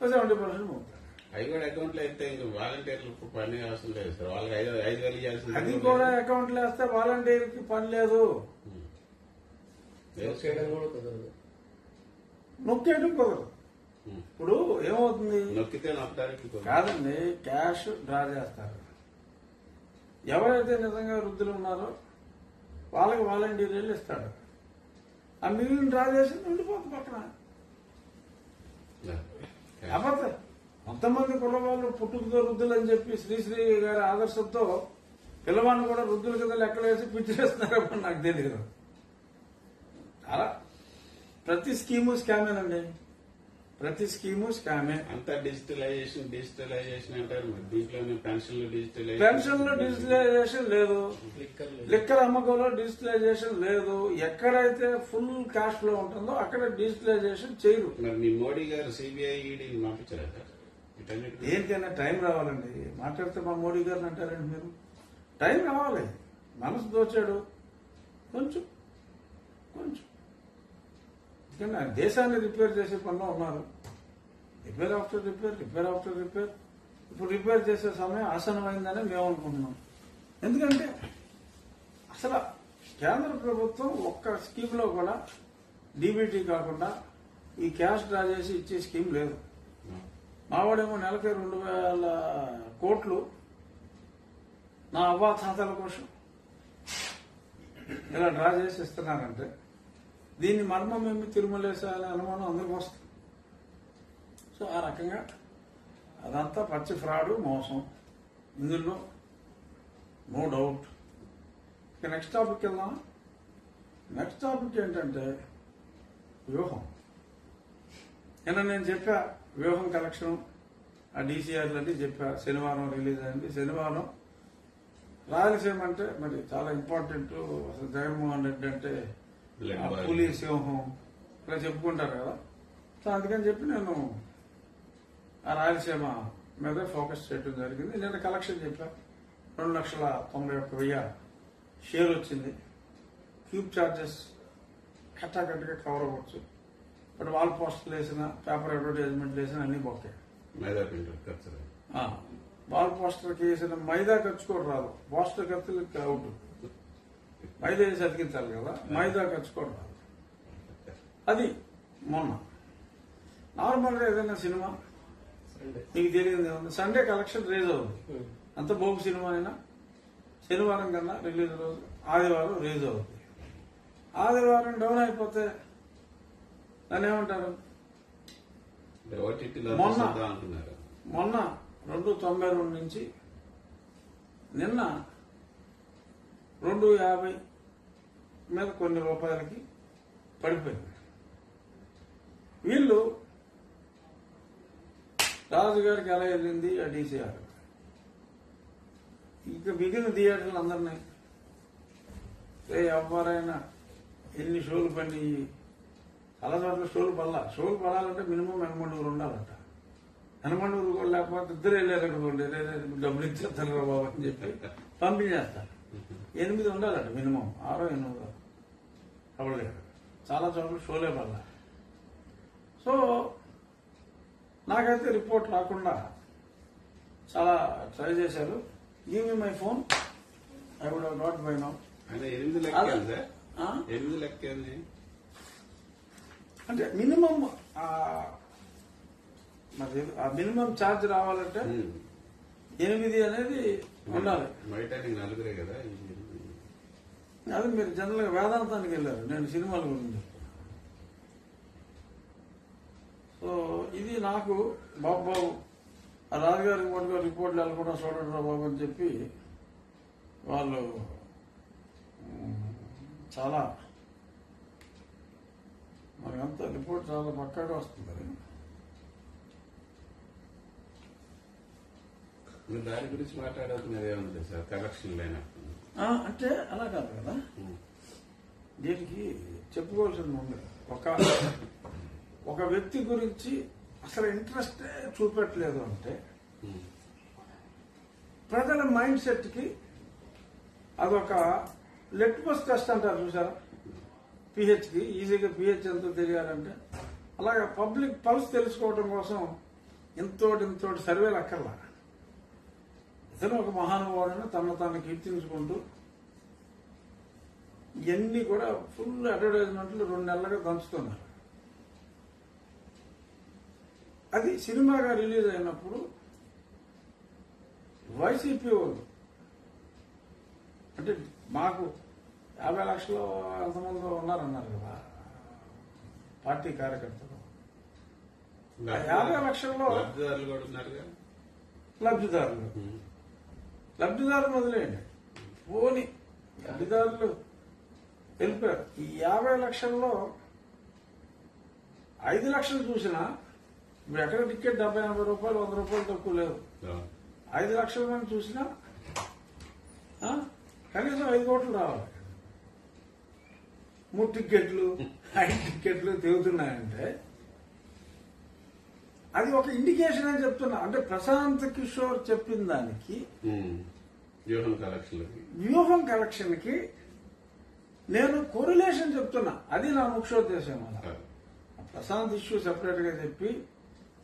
70% పంపుతాడు. అవి కూడా అకౌంట్లో అయితే ఇంకా వాలంటీర్లు పని అవసరం లేదు సార్. వాళ్ళకి 5,000 ఇవ్వాల్సింది. అది కూడా అకౌంట్లో వేస్తే వాలంటీర్కి పని లేదు, నొక్కేయడం కుదరదు. ఇప్పుడు ఏమవుతుంది? నొక్కితే నొక్కడానికి కాదండి, క్యాష్ డ్రా చేస్తారు. ఎవరైతే నిజంగా వృద్ధులు ఉన్నారో వాళ్ళకి వాలంటీర్లు ఇస్తాడు. ఆ మిగిలిన డ్రా చేసి ఉండిపోతుంది పక్కన. కాకపోతే కొంతమంది కుర్రవాళ్ళు పుట్టుకతో వృద్ధులు అని చెప్పి శ్రీశ్రీ గారి ఆదర్శంతో పిల్లవాడిని కూడా వృద్ధుల కింద లెక్కలేసి పిచ్చిరేస్తున్నారేమో నాకు తెలియదు. చాలా ప్రతి స్కీము స్కామేనండి, ప్రతి స్కీము స్కామే. అంతా డిజిటలైజేషన్ అంటారు. దీంట్లోనే పెన్షన్లు డిజిటలైజేషన్ లేదు, లిక్కర్ అమ్మకంలో డిజిటలైజేషన్ లేదు. ఎక్కడైతే ఫుల్ క్యాష్ ఫ్లో ఉంటుందో అక్కడ డిజిటలైజేషన్ చేయరు. మరి మీ మోడీ గారు సిబిఐ ఈడీని పంపించారా సార్? దేనికైనా టైం రావాలండి. మాట్లాడితే మా మోడీ గారిని అంటారండి మీరు. టైం రావాలి. మనసు దోచాడు కొంచెం కొంచెం. ఎందుకంటే దేశాన్ని రిపేర్ చేసే పనిలో ఉన్నారు. Repair after repair. ఇప్పుడు రిపేర్ చేసే సమయం ఆసన్నమైందని మేము అనుకుంటున్నాం. ఎందుకంటే అసలు కేంద్ర ప్రభుత్వం ఒక్క స్కీమ్ లో కూడా డీబీటీ కాకుండా ఈ క్యాష్ డ్రా చేసి ఇచ్చే స్కీమ్ లేదు. మావాడేమో నెలకి 2,000 కోట్లు నా అవ్వా తాతల కోసం ఇలా డ్రా చేసి ఇస్తున్నారంటే దీన్ని మర్మం ఏమి తిరుమలేసాలనే అనుమానం అందరికి వస్తుంది. సో ఆ రకంగా అదంతా పచ్చి ఫ్రాడు మోసం, ఇందులో నో డౌట్. ఇక నెక్స్ట్ టాపిక్ వెళ్దాం. నెక్స్ట్ టాపిక్ ఏంటంటే వ్యూహం. నిన్న నేను చెప్పా వ్యూహం కలెక్షన్ ఆ డీసీఆర్లు అంటే చెప్పా. శనివారం రిలీజ్ అయింది. శనివారం రాయలసీమ అంటే మరి చాలా ఇంపార్టెంట్. అసలు జగన్మోహన్ రెడ్డి అంటే ఆ పులి సింహం ఇలా చెప్పుకుంటారు కదా. సో అందుకని చెప్పి నేను ఆ రాయలసీమ మీద ఫోకస్ చేయడం జరిగింది. నేను కలెక్షన్ చెప్పా 2,91,000 షేర్ వచ్చింది. క్యూబ్ ఛార్జెస్ కట్టాకట్టుగా కవర్ అవ్వచ్చు. బట్ వాల్ పోస్టర్లు వేసిన, పేపర్ అడ్వర్టైజ్మెంట్లు వేసిన అన్ని బొక్కాయి. వాల్ పోస్టర్కి వేసిన మైదా ఖర్చు కూడా రాదు. పోస్టర్ ఖర్చులకి అవుట్. మైదా వేసి అతికించాలి కదా, మైదా ఖర్చు కూడా రాదు. అది మొన్న నార్మల్గా ఏదైనా సినిమా మీకు తెలియదు ఏముంది, సండే కలెక్షన్ రిలీజ్ అవుతుంది. అంత బోగు సినిమా అయినా శనివారం కన్నా రిలీజ్ రోజు ఆదివారం రిలీజ్ అవుతుంది. ఆదివారం డౌన్ అయిపోతే దాన్ని ఏమంటారు? మొన్న 292 నుంచి నిన్న 250 మీద కొన్ని రూపాయలకి పడిపోయింది. వీళ్ళు రాజుగారికి ఎలా వెళ్ళింది ఆ డీసీఆర్. ఇక మిగిలిన థియేటర్లు అందరినీ ఎవరైనా ఎన్ని షోలు పని చాలా చోట్ల షోలు పడాలంటే మినిమం ఎనమండూరు ఉండాలంట. ఎనమండూరు కూడా లేకపోతే ఇద్దరు వెళ్ళారనుకోండి, డబ్బులు ఇచ్చేస్తారు బాబు అని చెప్పి పంపించేస్తారు. 8 ఉండాలంట మినిమం, 6, 8 అవ్వలేదు. చాలా చోట్ల షోలే పడాల. సో నాకైతే రిపోర్ట్ రాకుండా చాలా ట్రై చేశారు. Give me my phone, I would have not by now. 8 లెక్క అంటే మినిమం మరి ఆ మినిమం ఛార్జ్ రావాలంటే 8 అనేది ఉండాలి. నలుగురే కదా. అది మీరు జనరల్ గా వేదాంతానికి వెళ్ళారు, నేను సినిమాల గురించి. సో ఇది నాకు బాబు ఆ రాజుగారి రిపోర్ట్లు వెళ్ళకుండా చూడండి రా బాబు అని చెప్పి వాళ్ళు చాలా మనకంతా రిపోర్ట్ చాలా పక్కాగా వస్తుంది. దాని గురించి మాట్లాడుతున్నది ఏముంది సార్ కలెక్షన్ లైన్ అంటే అలా కాదు కదా. దీనికి చెప్పుకోవాల్సింది ఉంది. ఒక వ్యక్తి గురించి అసలు ఇంట్రెస్ట్ చూపెట్టలేదు అంటే ప్రజల మైండ్ సెట్ కి అదొక లిట్మస్ టెస్ట్ అంటారు చూసారా. పిహెచ్ కి ఈజీగా పిహెచ్ ఎంతో తెలియాలంటే అలాగే పబ్లిక్ పల్స్ తెలుసుకోవడం కోసం ఇంతోటి సర్వేలు అక్కర్లా. ఇతను ఒక మహానుభావుడని తను కీర్తించుకుంటూ ఇవన్నీ కూడా ఫుల్ అడ్వర్టైజ్మెంట్లు 2 నెలలుగా దంచుతున్నారు. అది సినిమాగా రిలీజ్ అయినప్పుడు వైసీపీ వాళ్ళు అంటే మాకు 50 లక్షలు ఎంతమంది ఉన్నారన్నారు కదా పార్టీ కార్యకర్తలు. 50 లక్షల్లో లబ్ధిదారులు వదిలేయండి, పోని లబ్ధిదారులు తెలిపారు. ఈ 50 లక్షల్లో 5 లక్షలు చూసినా ఇప్పుడు ఎక్కడ టికెట్ 70-80 రూపాయలు 100 రూపాయలు తక్కువ లేదు. 5 లక్షల మంది చూసినా కనీసం 5 కోట్లు రావాలి. 3 టికెట్లు 5 టికెట్లు తిరుగుతున్నాయంటే అది ఒక ఇండికేషన్ అని చెప్తున్నా. అంటే ప్రశాంత్ కిషోర్ చెప్పిన దానికి వ్యూహం కలెక్షన్ కి నేను కోరిలేషన్ చెప్తున్నా. అది నా ముఖ్యోద్దేశం. ప్రశాంత్ ఇష్యూ సెపరేట్ గా చెప్పి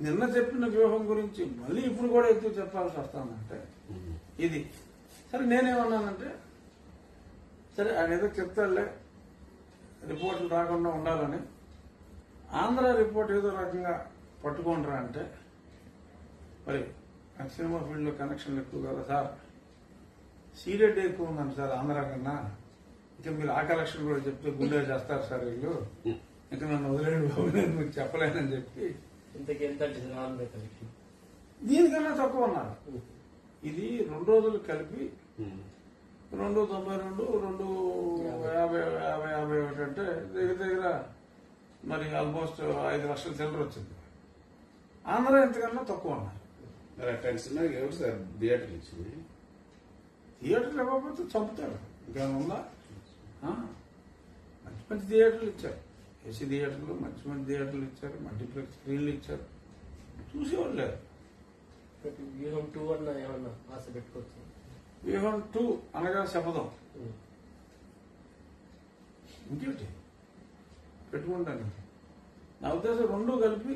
నిన్న చెప్పిన వ్యూహం గురించి మళ్ళీ ఇప్పుడు కూడా ఎక్కువ చెప్పాల్సి వస్తుందంటే ఇది సరే. నేనేమన్నానంటే సరే ఆయన ఏదో చెప్తాడులే రిపోర్ట్లు రాకుండా ఉండాలని. ఆంధ్ర రిపోర్ట్ ఏదో రకంగా పట్టుకుంటారా అంటే మరి నాకు సినిమా ఫీల్డ్ లో కనెక్షన్లు ఎక్కువ కదా సార్, సీరియడ్ ఎక్కువ ఉందండి సార్ ఆంధ్ర కన్నా. ఇంకా మీరు ఆ కలెక్షన్ కూడా చెప్తే గుండె చేస్తారు సార్ వీళ్ళు, ఇంకా నన్ను వదిలేడు బాబు నేను మీకు చెప్పలేనని చెప్పి ఇంతకీ ఎంత అంటే రానుంది కలిపి దీనికన్నా తక్కువ ఉన్నారు. ఇది 2 రోజులు కలిపి 292, 250 అంటే దగ్గర మరి ఆల్మోస్ట్ 5 లక్షల చిల్లర వచ్చింది. ఆంధ్ర ఎంతకన్నా తక్కువ ఉన్నారు. మరి అట్లాంటి సినిమాకి ఎవరు సార్ థియేటర్లు ఇచ్చింది? థియేటర్లు ఇవ్వకపోతే చంపుతారు. ఇంకేమైనా ఉందా? మంచి మంచి థియేటర్లు ఇచ్చారు. ఏసీ థియేటర్లు మంచి మంచి థియేటర్లు ఇచ్చారు. మల్టీప్లెక్స్ స్క్రీన్లు ఇచ్చారు. చూసేవాళ్ళు లేరు. వ్యూహం 2 అన్న ఏమన్నా ఆశ పెట్టుకోవచ్చు. వ్యూహం 2 అనగా శపథం. ఇంకేంటి పెట్టుకుంటాను. నా ఉద్దేశం 2 కలిపి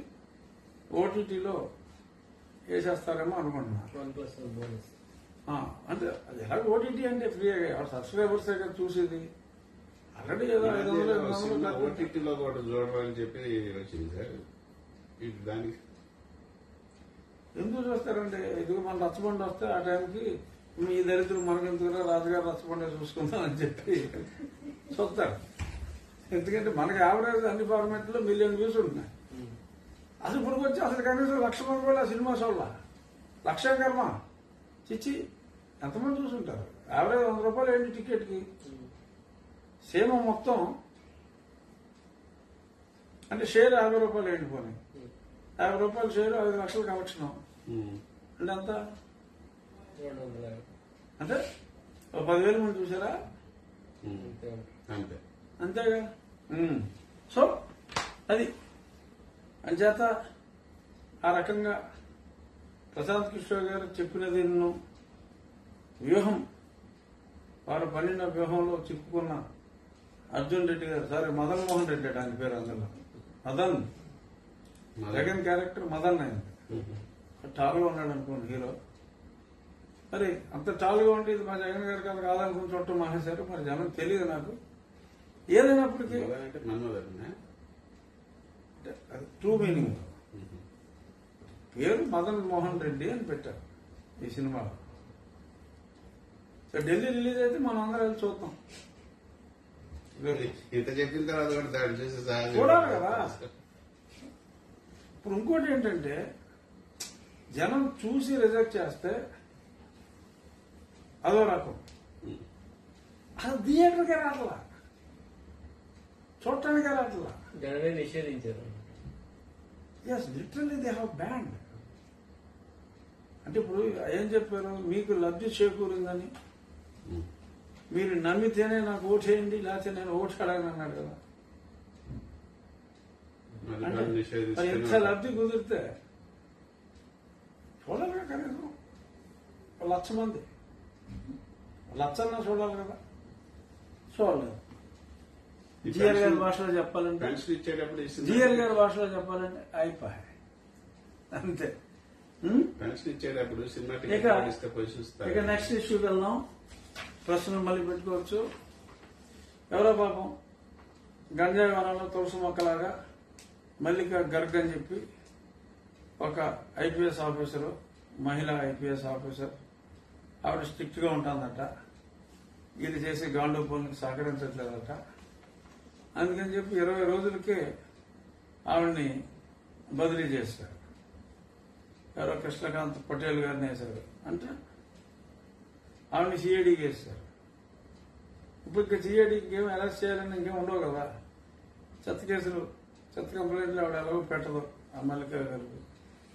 ఓటీటీలో వేసేస్తారేమో అనుకుంటున్నాను. 1+1 బోనస్. అంటే అది ఎలా ఓటీటీ అంటే ఫ్రీగా సబ్స్క్రైబర్స్ దగ్గర చూసేది. ఆల్రెడీ ఏదో 500 ఓటీటీలో కూడా చూడమని చెప్పి వచ్చింది సార్. దానికి ఎందుకు చూస్తారండి? ఇదిగో మన రచ్చబండి వస్తే ఆ టైంకి మీ దరిద్రులు మనకెందుకురా రాజుగారు రచ్చబండి చూసుకుందాం అని చెప్పి చూస్తారు. ఎందుకంటే మనకి యావరేజ్ అన్ని ఫార్మాట్లో 1 మిలియన్ వ్యూస్ ఉంటున్నాయి. అసలు ఇప్పుడు వచ్చి అసలు కనీసం 1,00,000 మంది కూడా సినిమా చూడాల. 1,00,000 కర్మ చిచ్చి ఎంతమంది చూసుంటారు? యావరేజ్ 100 రూపాయలు ఏంటి టికెట్కి? సేమ్ మొత్తం అంటే షేర్ 50 రూపాయలు ఏంటి పోనీ? 50 రూపాయలు షేర్ 5 లక్షలు కలెక్షన్ అంటే ఎంత? 250. అంటే 10,000 మంది చూసారా? అంతే అంతేగా. సో అది అంచేత ఆ రకంగా ప్రశాంత్ కిషోర్ గారు చెప్పినది వ్యూహం వారు పన్నిన వ్యూహంలో చిక్కుకున్న అర్జున్ రెడ్డి గారు, సారీ మదన్ మోహన్ రెడ్డి ఆయన పేరు. అందులో మదన్ జగన్ క్యారెక్టర్ మదన్ అయింది. టాల్గా ఉన్నాడు అనుకోండి హీరో. మరి అంత టాల్గా ఉండి ఇది మా జగన్ గారి కథ కాదనుకుని చూడటం మానేశారు. మరి జనం తెలియదు నాకు. ఏదైనప్పటికీ అది ట్రూ మీనింగ్. పేరు మదన్ మోహన్ రెడ్డి అని పెట్టారు ఈ సినిమాలో. ఢిల్లీ రిలీజ్ అయితే మనం అందరం వెళ్ళి చూద్దాం. ఇంత చెప్పిన తర్వాత కూడా దాన్ని చూసి చూడాలి కదా. ఇప్పుడు ఇంకోటి ఏంటంటే జనం చూసి రిజెక్ట్ చేస్తే అదో రకం. అది థియేటర్కే రాట్లా, చూడటానికే రాట్లా. జనమే నిషేధించారు. Yes, literally they have banned. అంటే ఇప్పుడు ఏం చెప్పారు? మీకు లబ్ధి చేకూరిందని మీరు నమ్మితేనే నాకు ఓటేయండి, లేకపోతే నేను ఓటు అడగను అన్నాడు కదా. అంటే ఎంత లబ్ధి కుదిరితే చూడాలి కనీసం 1,00,000 మంది 1,00,000 చూడాలి కదా. చూడలేదు. జిఆర్ గారి భాషలో చెప్పాలంటే జిఆర్ గారి భాషలో చెప్పాలంటే అయిపోయి అంతే. ఇచ్చేటప్పుడు ఇక నెక్స్ట్ ఇష్యూకి వెళ్దాం. ప్రశ్నలు మళ్ళీ పెట్టుకోవచ్చు. ఎవరో పాపం గంజాయి వనంలో తులసి మొక్కలాగా మల్లిక గర్గ్ అని చెప్పి ఒక ఐపీఎస్ ఆఫీసరు, మహిళా ఐపీఎస్ ఆఫీసర్, ఆవిడ స్ట్రిక్ట్ గా ఉంటుందట. ఇది చేసి గాండోపల్లికి సహకరించట్లేదట. అందుకని చెప్పి 20 రోజులకే ఆవిడ్ని బదిలీ చేశారు. ఎవరో కృష్ణకాంత్ పటేల్ గారిని వేశారు. అంటే ఆవిడని సిఐడికి వేశారు. ఇప్పుడు ఇంకా సిఐడికి ఏం అరెస్ట్ చేయాలని ఇంకేం ఉండవు కదా. చెత్త కేసులు, చెత్త కంప్లైంట్లు ఆవిడ ఎలాగో పెట్టదు ఆ మల్లిక గారికి.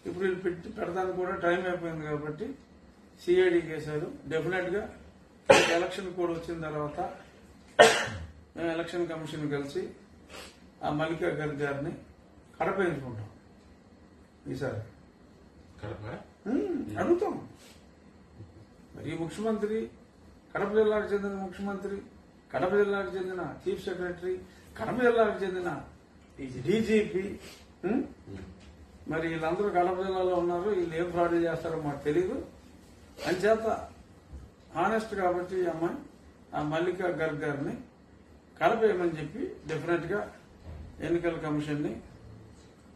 ఇప్పుడు వీళ్ళు పెడతానికి కూడా టైం అయిపోయింది కాబట్టి సిఐడికి వేశారు. డెఫినెట్ గా ఎలక్షన్ కోడ్ వచ్చిన తర్వాత మేము ఎలక్షన్ కమిషన్ కలిసి ఆ మల్లికా గారిని కడప ఎంచుకుంటాం ఈసారి. అడుగుతాం. మరి ఈ ముఖ్యమంత్రి, కడప జిల్లాకు చెందిన ముఖ్యమంత్రి, కడప జిల్లాకు చెందిన చీఫ్ సెక్రటరీ, కడప జిల్లాకు చెందిన డీజీపీ, మరి వీళ్ళందరూ కడప జిల్లాలో ఉన్నారు. వీళ్ళు ఏం ఫ్రాడ్ చేస్తారో మాకు తెలీదు. అంచేత హానెస్ట్ కాబట్టి ఈ అమ్మాయి ఆ మల్లికా గర్గ్ గారిని కడప వేయమని చెప్పి డెఫినెట్ గా ఎన్నికల కమిషన్ ని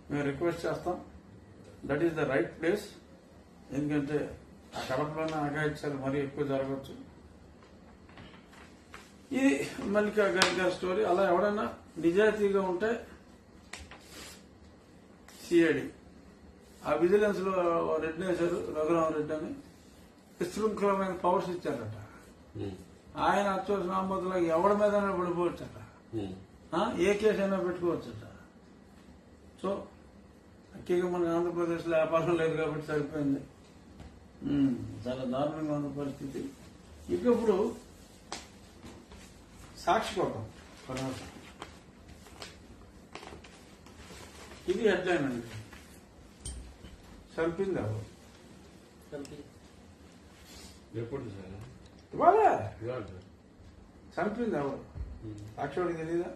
మేము రిక్వెస్ట్ చేస్తాం. That is the right place. ఎందుకంటే ఆ కడపలోనే అఘాయిత్యాలు మరీ ఎక్కువ జరగవచ్చు. ఇది మల్లికా గర్గ్ గారి స్టోరీ. అలా ఎవడైనా నిజాయితీగా ఉంటే సిఐడి ఆ విజిలెన్స్ లో రెడ్డి వేశారు, రఘురామరెడ్డి అని విశృంఖలమైన పవర్స్ ఇచ్చారట. ఆయన అత్యవసర నామోదులో ఎవరి మీద పడిపోవచ్చట, ఏ కేసు అయినా పెట్టుకోవచ్చట. సో ముఖ్యంగా మనకి ఆంధ్రప్రదేశ్ లో వ్యాపారం లేదు కాబట్టి సరిపోయింది. చాలా దారుణంగా ఉన్న పరిస్థితి. ఇప్పుడు సాక్షి కోటం ఇది హెడ్లైన్ అండి. చంపింది ఎవరు? ఎప్పుడు సార్? ఇవాళ ఇవాళ సార్. చంపింది ఎవరు? సాక్షివాడికి తెలీదా?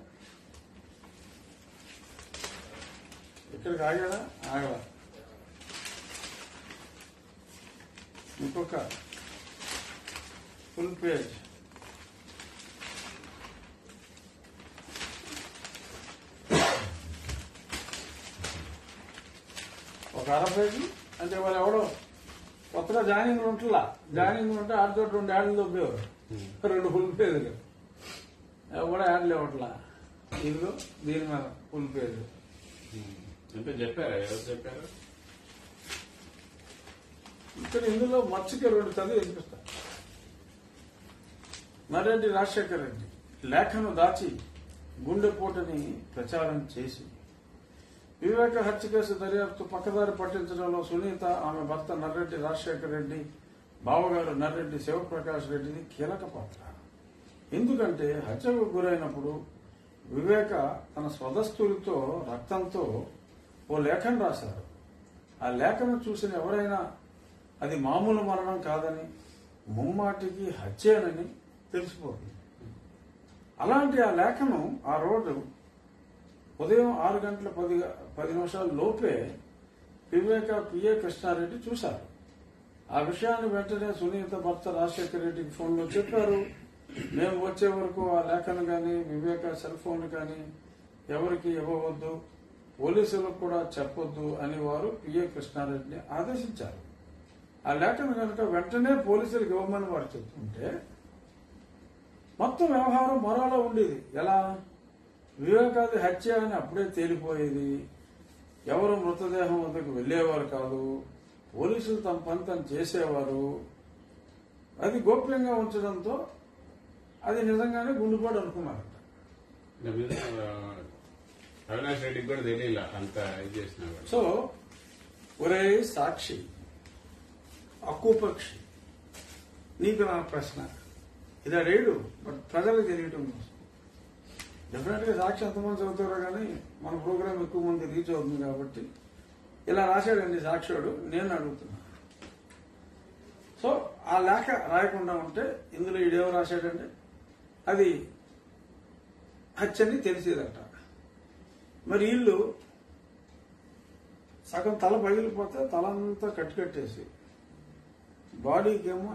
ఇక్కడికి ఆగాడా? ఆగలా. ఇంకొక ఫుల్ పేజ్ ఒక అర పేజీ. అంటే వాళ్ళు ఎవడో కొత్తగా జాయినింగ్ ఉంటుందా, జాయినింగ్ ఉంటే ఆడితో 2 యాడ్లు దొబ్బేవారు, 2 ఫుల్ పేజీలు. ఎవడో యాడ్లు ఇవ్వట్లా. ఇదిగో దీని మీద ఫుల్ పేజ్. అంటే చెప్పారా? ఎవరు చెప్పారు? ఇక్కడ ఇందులో మచ్చుకి 2 చదివి వినిపిస్తా. నర్రెడ్డి రాజశేఖర్ రెడ్డి లేఖను దాచి గుండెపోటుని ప్రచారం చేసి వివేక హత్య కేసు దర్యాప్తు పక్కదారి పట్టించడంలో సునీత, ఆమె భర్త నర్రెడ్డి రాజశేఖర్ రెడ్డి, బావగారు నర్రెడ్డి శివప్రకాష్ రెడ్డిది కీలక పాత్ర. ఎందుకంటే హత్యకు గురైనప్పుడు వివేక తన స్వదస్తులతో రక్తంతో ఓ లేఖను రాశారు. ఆ లేఖను చూసిన ఎవరైనా అది మామూలు మరణం కాదని, ముమ్మాటికి హత్యేనని తెలిసిపోతుంది. అలాంటి ఆ లేఖను ఆ రోజు ఉదయం 6 గంటల 10 నిమిషాల లోపే వివేక పిఏ కృష్ణారెడ్డి చూశారు. ఆ విషయాన్ని వెంటనే సునీత భర్త రాజశేఖర రెడ్డికి ఫోన్లో చెప్పారు. మేము వచ్చే వరకు ఆ లేఖను కానీ వివేక సెల్ ఫోన్ కానీ ఎవరికి ఇవ్వవద్దు, పోలీసులకు కూడా చెప్పొద్దు అని వారు పిఏ కృష్ణారెడ్డిని ఆదేశించారు. ఆ లేఖను కనుక వెంటనే పోలీసులకు ఇవ్వమని వారు చెప్తుంటే మొత్తం వ్యవహారం మరోలా ఉండేది. ఎలా? వివేకాది హత్య అని అప్పుడే తేలిపోయేది. ఎవరు మృతదేహం వద్దకు వెళ్లేవారు కాదు, పోలీసులు తమ పని తను చేసేవారు. అది గోప్యంగా ఉంచడంతో అది నిజంగానే గుండెపోటు అనుకున్నారట. అవినాష్ రెడ్డికి కూడా తెలియలా అంత ఇది చేసిన. సో ఒరే సాక్షి, అక్కుపక్షి, నీకు నా ప్రశ్న, ఇదా రేడు బట్ ప్రజలకు తెలియటం కోసం. డెఫినెట్ గా సాక్షి ఎంతమంది చదువుతారో కానీ మన ప్రోగ్రామ్ ఎక్కువ మంది రీచ్ అవుతుంది కాబట్టి ఇలా రాశాడండి సాక్షివాడు. నేను అడుగుతున్నా, సో ఆ లేఖ రాయకుండా ఉంటే ఇందులో ఈడేమో రాశాడంటే అది హత్యని తెలిసేదట. మరి వీళ్ళు సగం తల పగిలిపోతే తలంతా కట్టేసి బాడీకేమో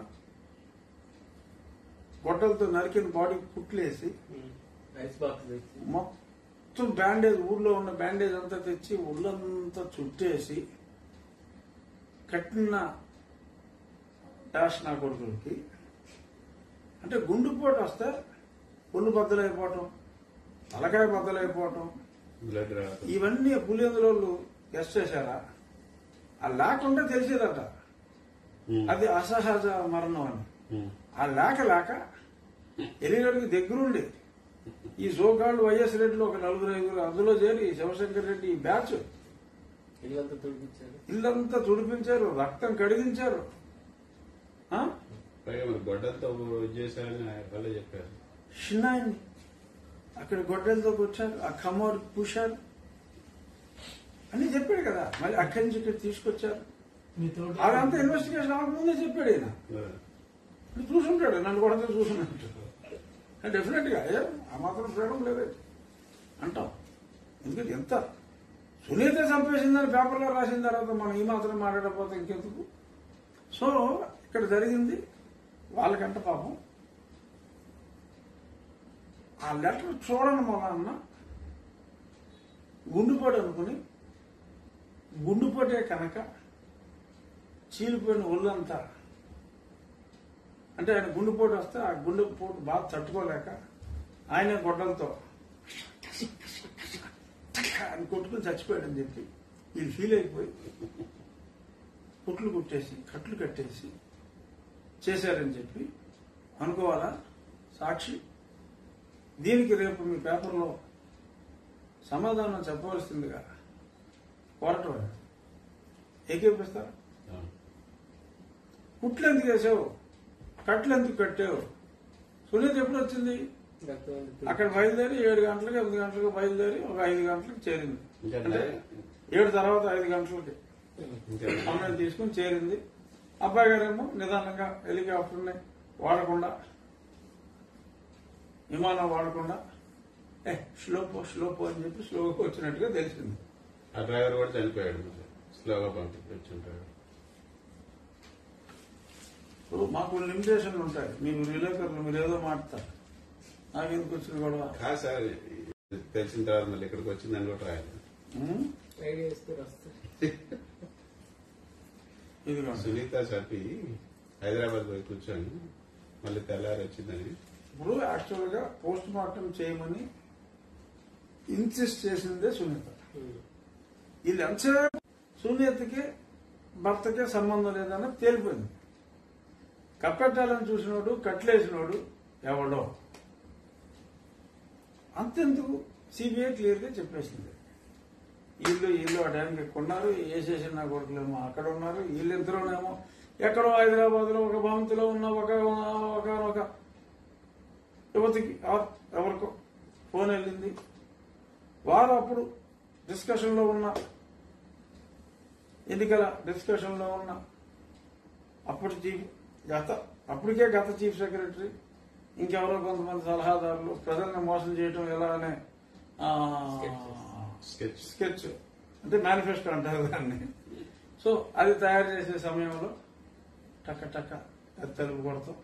గొడ్డలతో నరికిన బాడీకి కుట్లేసి మొత్తం బ్యాండేజ్, ఊర్లో ఉన్న బ్యాండేజ్ అంతా తెచ్చి ఒళ్ళంతా చుట్టేసి కట్టిన డాష్ నా కొడుకులకి. అంటే గుండెపోటు వస్తే ఒళ్ళు బద్దలైపోవటం, తలకాయ బద్దలైపోవటం, ఇవన్నీ పులిందులోళ్ళు గెస్ట్ చేశారా? ఆ లేకుంటే తెలిసేదట అది అసహజ మరణం అని. ఆ లేక ఎలిగడికి దగ్గరుండి ఈ జోగాళ్ళు వైఎస్ రెడ్డిలో ఒక 4-5 అందులో చేరి శివశంకర్ రెడ్డి ఈ బ్యాచ్ ఇల్లంతా తుడిపించారు, రక్తం కడిగించారు. గొడ్డలతో చేశారని వాళ్ళే చెప్పారు. షిన్నాయిని అక్కడ గొడ్డలతో వచ్చారు, ఆ ఖమ్మోర్ పూశారు అని చెప్పాడు కదా. మళ్ళీ అక్కడి నుంచి ఇక్కడ తీసుకొచ్చారు. అదంతా ఇన్వెస్టిగేషన్ అవ్వకముందే చెప్పాడు ఆయన. చూసుంటాడు, నన్ను కూడా చూసుకుంటాడు. డెఫినెట్ గా ఆ మాత్రం ఫ్రీడమ్ లేదే అంటాం. ఎందుకంటే ఎంత సునీత చంపేసిందని పేపర్లో రాసిన తర్వాత మనం ఈ మాత్రం మాట్లాడకపోతే ఇంకెందుకు. సో ఇక్కడ జరిగింది వాళ్ళకంట పాపం. ఆ లెటర్ చూడని మొదలన్న గుండెపోటు అనుకుని, గుండెపోటే కనుక చీలిపోయిన ఒళ్ళంతా, అంటే ఆయన గుండెపోటు వస్తే ఆ గుండెపోటు బాగా తట్టుకోలేక ఆయన గొడ్డలతో అని కొట్టుకుని చచ్చిపోయాడని చెప్పి వీళ్ళు ఫీల్ అయిపోయి కుట్లు కుట్టేసి కట్లు కట్టేసి చేశారని చెప్పి అనుకోవాలా సాక్షి? దీనికి రేపు మీ పేపర్లో సమాధానం చెప్పవలసిందిగా కోరటం ఏకీపిస్తారా? కుట్లు ఎందుకు వేసావు, కట్లు ఎందుకు కట్టావు? సునీత ఎప్పుడు వచ్చింది? అక్కడ బయలుదేరి 7 గంటలకు 8 గంటలకు బయలుదేరి ఒక 5 గంటలకు చేరింది. అంటే 7 తర్వాత 5 గంటలకి అమ్మాయిని తీసుకుని చేరింది. అబ్బాయి గారేమో నిదానంగా హెలికాప్టర్ని వాడకుండా, విమానం వాడకుండా స్లోపో అని చెప్పి స్లోగా వచ్చినట్టుగా తెలిసింది. ఆ డ్రైవర్ కూడా చనిపోయాడు, స్లోగా పంపించుంటాడు. మాకు లిమిటేషన్లు ఉంటాయి. మీరు విలేకరులు మీరు ఏదో మాట్లాడతారు, నాకెందుకు వచ్చిన గొడవ కాదు సార్. తెలిసిన తర్వాత మళ్ళీ ఇక్కడికి వచ్చిందని కూడా రాయాలి. సునీత చంపి హైదరాబాద్ పోయి కూర్చొని మళ్ళీ తెల్లారి వచ్చిందని. ఇప్పుడు యాక్చువల్ గా పోస్ట్ మార్టం చేయమని ఇన్సిస్ట్ చేసిందే సునీత. వీళ్ళు ఎంతసేపు సునీతకి భర్తకే సంబంధం లేదని తేలిపోయింది. కప్పెట్టాలని చూసినోడు కట్లేసినోడు ఎవడో అంతెందుకు సిబిఐ క్లియర్ గా చెప్పేసింది. వీళ్ళు ఆ టైంకి కొన్నారు, వేసేసిన నా కొడుకులేమో అక్కడ ఉన్నారు, వీళ్ళిద్దరూనేమో ఎక్కడో హైదరాబాద్ లో ఒక భవంతిలో ఉన్న ఒక యువతికి ఎవరికో ఫోన్ వెళ్ళింది. వారు అప్పుడు డిస్కషన్ లో ఉన్న ఎన్నికల డిస్కషన్ లో ఉన్న అప్పటికే గత చీఫ్ సెక్రటరీ ఇంకెవరో కొంతమంది సలహాదారులు ప్రజల్ని మోసం చేయడం ఎలా అనే స్కెచ్ అంటే మేనిఫెస్టో అంటారు దాన్ని. సో అది తయారు చేసే సమయంలో టక్క తెలుగు కొడతాం,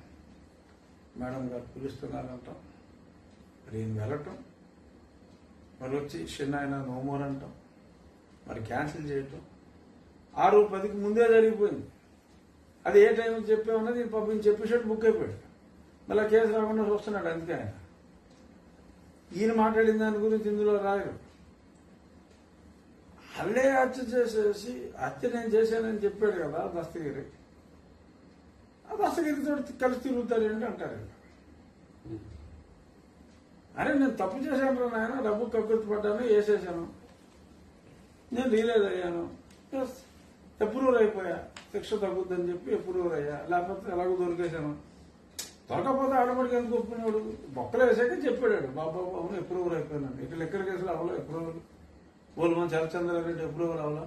మేడం గారు పిలుస్తున్నారంటాం, మరి ఈయన వెళ్ళటం, మరి వచ్చి చిన్న నోమోర్ అంటాం, మరి క్యాన్సిల్ చేయటం 6:10కి ముందే జరిగిపోయింది. అది ఏ టైంకి చెప్పామన్నది పంపించి చెప్పేసాడు, బుక్ అయిపోయాడు. మళ్ళీ కేసు రాకుండా చూస్తున్నాడు. అందుకే ఆయన ఈయన మాట్లాడిన దాని గురించి ఇందులో రాయరు. అల్లే హత్య చేసేసి హత్య నేను చేశానని చెప్పాడు కదా దస్తగిరి. ఆ దస్తగిరితో కలిసి తిరుగుతారేంటి అంటారు. అరే నేను తప్పు చేశాను రా నాయన, డబ్బు కక్కుర్తి పడ్డాను, వేసేసాను, నేను రియలైజ్ అయ్యాను, అప్రూవర్ అయిపోయా, శిక్ష తగ్గుద్దని చెప్పి అప్రూవర్ అయ్యా, లేకపోతే ఎలాగో దొరికేశాను. దొరకపోతే ఆడబడికి ఎందుకు ఒప్పుకున్నాడు? బొక్కలు వేసాక చెప్పాడు, బాబు అవును అప్రూవర్ అయిపోయినాడు. ఇట్లా లెక్కల కేసులు అవ్వలే అప్రూవర్, పోల్మన్ శరత్చంద్రారెడ్డి అప్రూవర్ అవ్వాల.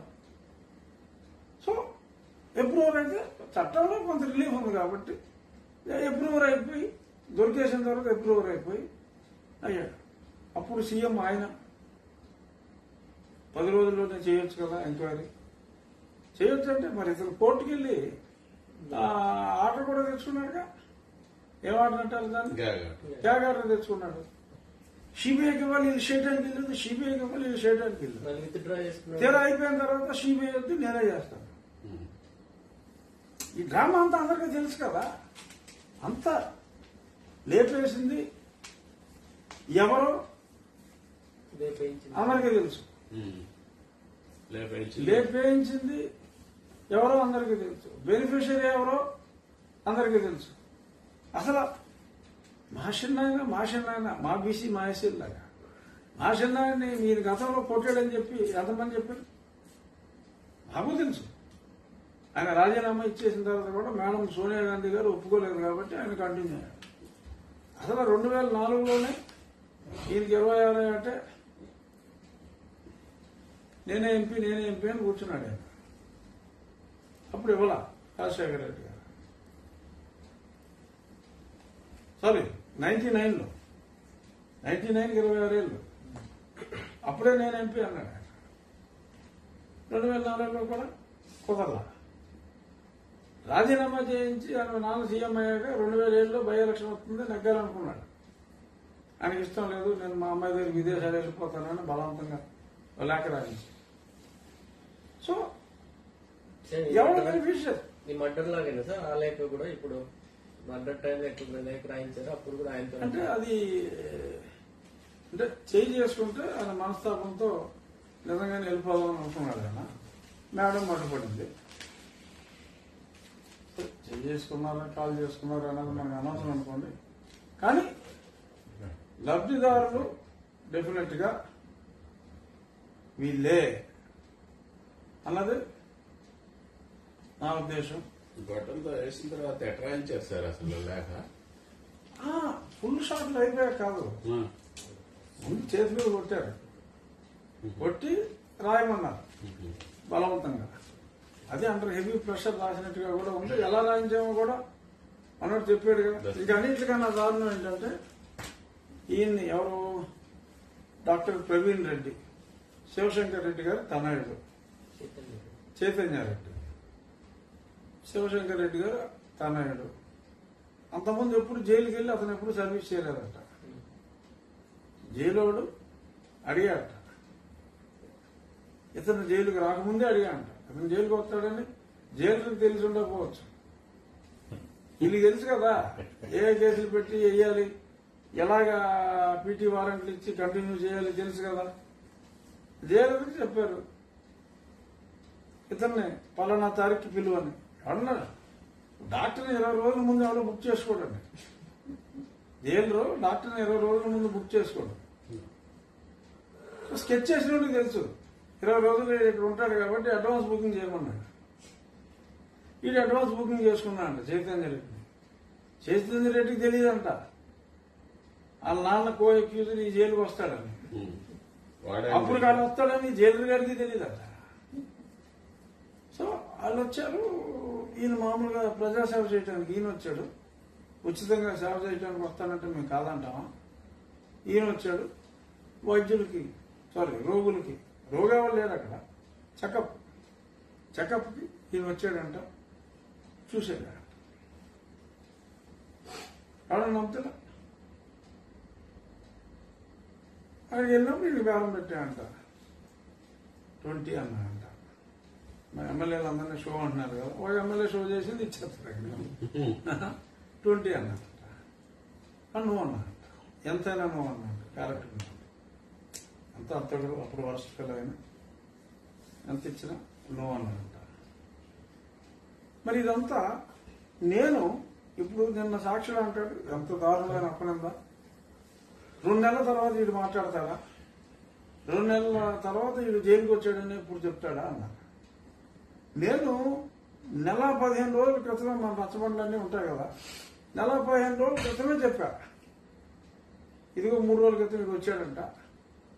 సో అప్రూవర్ అయితే చట్టంలో కొంత రిలీఫ్ ఉంది కాబట్టి అప్రూవర్ అయిపోయి దొరికేసిన తర్వాత అప్రూవర్ అయిపోయి అయ్యాడు. అప్పుడు సీఎం ఆయన 10 రోజుల్లోనే చేయొచ్చు కదా ఎంక్వైరీ. చేయొచ్చు అంటే మరి ఇతను కోర్టుకి వెళ్ళి ఆర్డర్ కూడా తెచ్చుకున్నాడుగా. ఏం ఆర్డర్ అంటారు దాన్ని? గ్యాగ్ ఆర్డర్ తెచ్చుకున్నాడు. సిబిఐకి ఇవ్వాలి, వీళ్ళు చేయడానికి వెళ్ళదు, సిబిఐకి ఇవ్వాలి, వీళ్ళు చేయడానికి వెళ్ళదు. తీరా అయిపోయిన తర్వాత సిబిఐ వద్దు నేనే చేస్తాను. ఈ డ్రామా అంతా అందరికీ తెలుసు కదా. అంతా లేపేసింది ఎవరో అందరికీ తెలుసు, లేపేయించింది ఎవరో అందరికీ తెలుసు, బెనిఫిషియరీ ఎవరో అందరికీ తెలుసు. అసలు మా బీసీ మా ఎస్సీ లాగా మాషన్నాయని మీరు గతంలో కొట్టాడని చెప్పి ఎంతమంది చెప్పారు? మాకు తెలుసు. ఆయన రాజీనామా ఇచ్చేసిన తర్వాత కూడా మేడం సోనియా గాంధీ గారు ఒప్పుకోలేదు కాబట్టి ఆయన కంటిన్యూ అయ్యాడు. అసలు 2004లోనే ఈయనకి 26 అంటే నేనే ఎంపీ అని కూర్చున్నాడు ఆయన. అప్పుడు ఇవ్వాల రాజశేఖర రెడ్డి గారు. సారీ 99లో 99కి 26 ఏళ్ళు. అప్పుడే నేను ఎంపీ అన్నాడు ఆయన. 2004లో కూడా కుదరలా. రాజీనామా చేయించి ఆయన నాన్న సీఎం అయ్యాక 2007లో బై ఎలక్షన్ వస్తుంది, నెగ్గాలనుకున్నాడు. ఆయనకి ఇష్టం లేదు, నేను మా అమ్మాయి దగ్గర విదేశాలు వెళ్ళిపోతానని బలవంతంగా లేఖ రాయించి. సో ఎవరు బెనిఫిషియర్? ఈ మర్డర్ లాగైనా సార్ ఆ లేఖ కూడా ఇప్పుడు మర్డర్ టైంలో ఎక్కువ లేఖ రాయించారు, అప్పుడు కూడా ఆయన అంటే అది అంటే చేంజ్ చేసుకుంటే ఆయన మనస్తాపంతో నిజంగానే వెళ్ళిపోదామని అనుకున్నాడు ఆయన. మేడం మట్టుపడింది. చేసుకున్నారా కాల్ చేసుకున్నారా అన్నది మనకు అనవసరం అనుకోండి. కానీ లబ్ధిదారులు డెఫినెట్ గా వీళ్ళే అన్నది నా ఉద్దేశం. గొట్టంతో వేసిన తర్వాత ఎట్రాయించారు సార్ అసలు లేక ఫుల్ షాట్లు అయిపోయాక కాదు, ముందు చేతి మీద కొట్టారు, కొట్టి రాయమన్నారు బలవంతంగా. అదే అంటారు హెవీ ప్రెషర్ రాసినట్టుగా కూడా ఉంది. ఎలా రాయించామో కూడా అన్నట్టు చెప్పాడు కదా. ఇంకా అన్నింటికన్నా దారుణం ఏంటంటే ఈయన్ని ఎవరు డాక్టర్ ప్రవీణ్ రెడ్డి, శివశంకర్ రెడ్డి గారు తనయుడు చైతన్యారెడ్డి, శివశంకర్ రెడ్డి గారు తనయుడు. అంతకుముందు ఎప్పుడు జైలుకి వెళ్ళి అతను ఎప్పుడు సర్వీస్ చేయలేదట. జైలోడు అడిగాట, ఇతను జైలుకి రాకముందే అడిగాట అతను జైలుకి వస్తాడని. జైలుకి తెలిసి ఉండకపోవచ్చు, వీళ్ళకి తెలుసు కదా ఏ కేసులు పెట్టి వేయాలి, ఎలాగా పీటీ వారెంట్లు ఇచ్చి కంటిన్యూ చేయాలి తెలుసు కదా. జైలుకి చెప్పారు ఇతన్ని పలానా తారీఖు పిలువని. అన్నాడు డాక్టర్ని 20 రోజుల ముందు ఎవరో బుక్ చేసుకోడండి. జైల్లో డాక్టర్ని 20 రోజుల ముందు బుక్ చేసుకోడు. స్కెచ్ చేసిన వాళ్ళకి తెలుసు 20 రోజులు ఇక్కడ ఉంటాడు కాబట్టి అడ్వాన్స్ బుకింగ్ చేయమన్నాడు. వీడు అడ్వాన్స్ బుకింగ్ చేసుకున్నాడంట చైతన్య రెడ్డిని. చైతన్య రెడ్డికి తెలియదంట వాళ్ళ నాన్న కో అక్యూజ్డ్ ఈ జైలుకి వస్తాడని. అప్పుడు కాదు వస్తాడని జైలు గారికి తెలియదట. సో వాళ్ళు వచ్చారు, ఈయన మామూలుగా ప్రజాసేవ చేయడానికి ఈయన వచ్చాడు. ఉచితంగా సేవ చేయడానికి వస్తానంటే మేము కాదంటామా? ఈయన వచ్చాడు వైద్యులకి రోగులకి, రోగేవాళ్ళు లేరు అక్కడ, చెకప్కి ఈయన వచ్చాడంట, చూసాడంట. ఎవడన్నా నమ్ముతున్నా అక్కడికి వెళ్ళినప్పుడు వీడికి బేరం పెట్టాడంట 20 అన్నాడంట. మా ఎమ్మెల్యేలు అందరినీ షో అంటున్నారు కదా, ఒక ఎమ్మెల్యే షో చేసింది ఇచ్చేస్తారు అక్కడ 20 అన్నాడంట. నువ్వు అన్నాడంట, ఎంతైనా నువ్వు అన్నాడు. క్యారెక్టర్ అంత అంతడు అప్పుడు వర్ష ఫెయిల్ అయినా ఎంత ఇచ్చినా నువ్వు అన్నాడంట. మరి ఇదంతా నేను ఇప్పుడు నిన్న సాక్షులు అంటాడు, ఎంత దారుణమైన అప్పనిందా. 2 నెలల తర్వాత వీడు మాట్లాడతాడా? 2 నెలల తర్వాత వీడు జైలుకి వచ్చాడని ఇప్పుడు చెప్తాడా అన్నాడు. నేను నెల 15 రోజుల క్రితమే మన రచ్చబండ్లన్నీ ఉంటాయి కదా, నెల 15 రోజుల క్రితమే చెప్పా, ఇదిగో 3 రోజుల క్రితం వీడు వచ్చాడంట,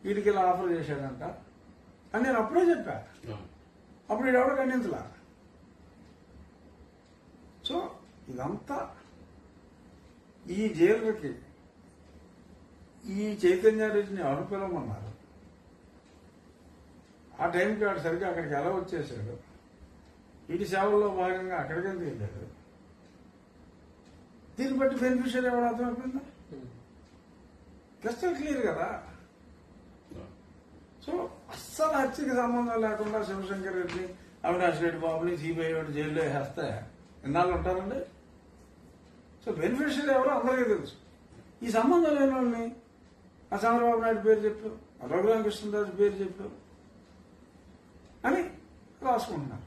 వీడికి ఇలా ఆఫర్ చేశాడంట అని నేను అప్పుడే చెప్పా. అప్పుడు వీడు ఎవడో ఖండించలా. సో ఇదంతా ఈ జైలుకి ఈ చైతన్యారెడ్డిని ఎవరు పిలవమన్నారు? ఆ టైంకి వాడు సరిగ్గా అక్కడికి ఎలా వచ్చేసాడు? వీటి సేవల్లో భాగంగా అక్కడికి ఎందుకు వెళ్ళాడు? దీన్ని బట్టి బెనిఫిషియరీ ఎవరు అర్థమైపోయిందా? క్రిస్టల్ క్లియర్ కదా. సో అస్సలు హత్యకి సంబంధం లేకుండా శివశంకర్ రెడ్డిని, అవినాష్ రెడ్డి బాబుని సిబిఐ వాడు జైల్లో వేస్తే ఎన్నాళ్ళు ఉంటారండి? సో బెనిఫిషియరీ ఎవరో అందరికీ తెలుసు. ఈ సంబంధం లేని వాళ్ళని ఆ చంద్రబాబు నాయుడు పేరు చెప్పారు, రఘురామకృష్ణరాజు పేరు చెప్పారు అని రాసుకుంటున్నారు.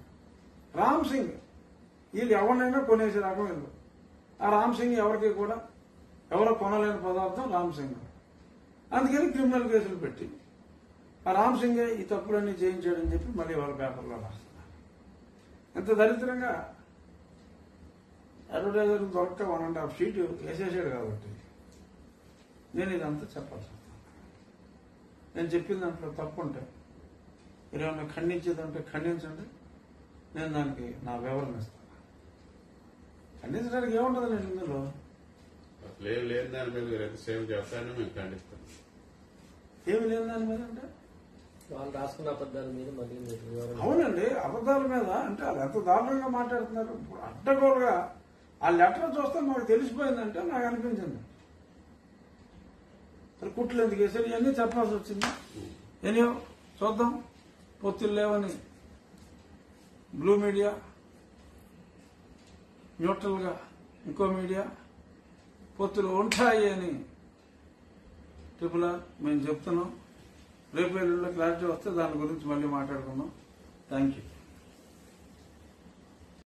రామ్ సింగ్ వీళ్ళు ఎవరినైనా కొనేసే రకం వీళ్ళు. ఆ రామ్ సింగ్ ఎవరికి కూడా ఎవరో కొనలేని పదార్థం రామ్ సింగ్. అందుకని క్రిమినల్ కేసులు పెట్టి ఆ రామ్ సింగే ఈ తప్పులన్నీ చేయించాడని చెప్పి మళ్ళీ వాళ్ళ పేపర్లో రాస్తున్నారు. ఎంత దరిద్రంగా అడ్వర్టైజర్ దొరక్క 1.5 షీట్ వేసేసాడు. కాబట్టి నేను ఇదంతా చెప్పాల్సి వస్తుంది. నేను చెప్పిన దాంట్లో తప్పు ఉంటే మీరు ఏమన్నా ఖండించేదంటే ఖండించండి, నేను దానికి నా వివరణ ఇస్తాను. ఖండించడానికి ఏముంటుంది నేను ఇందులో? లేని దాని మీద మీరు ఎంత సేవ చేస్తారని మేము ఖండిస్తాం. ఏమి లేని దాని మీద అంటే వాళ్ళు రాసుకున్న అబద్ధాల మీద మళ్ళీ అవునండి, అబద్ధాల మీద అంటే అది ఎంత దారుణంగా మాట్లాడుతున్నారు. అడ్డగోలుగా ఆ లెటర్ చూస్తే మాకు తెలిసిపోయిందంటే నాకు అనిపించింది. మరి కుట్లు ఎందుకు వేసారు ఇవన్నీ చెప్పాల్సి వచ్చింది. ఎనియో చూద్దాం. పొత్తులు లేవని బ్లూ మీడియా, న్యూట్రల్గా ఇంకో మీడియా, పొత్తులు ఉంటాయి అని ట్రిపుల్ మేము చెప్తున్నాం. రేపు ఎల్లుండిలో క్లారిటీ వస్తే దాని గురించి మళ్ళీ మాట్లాడుకుందాం. Thank you.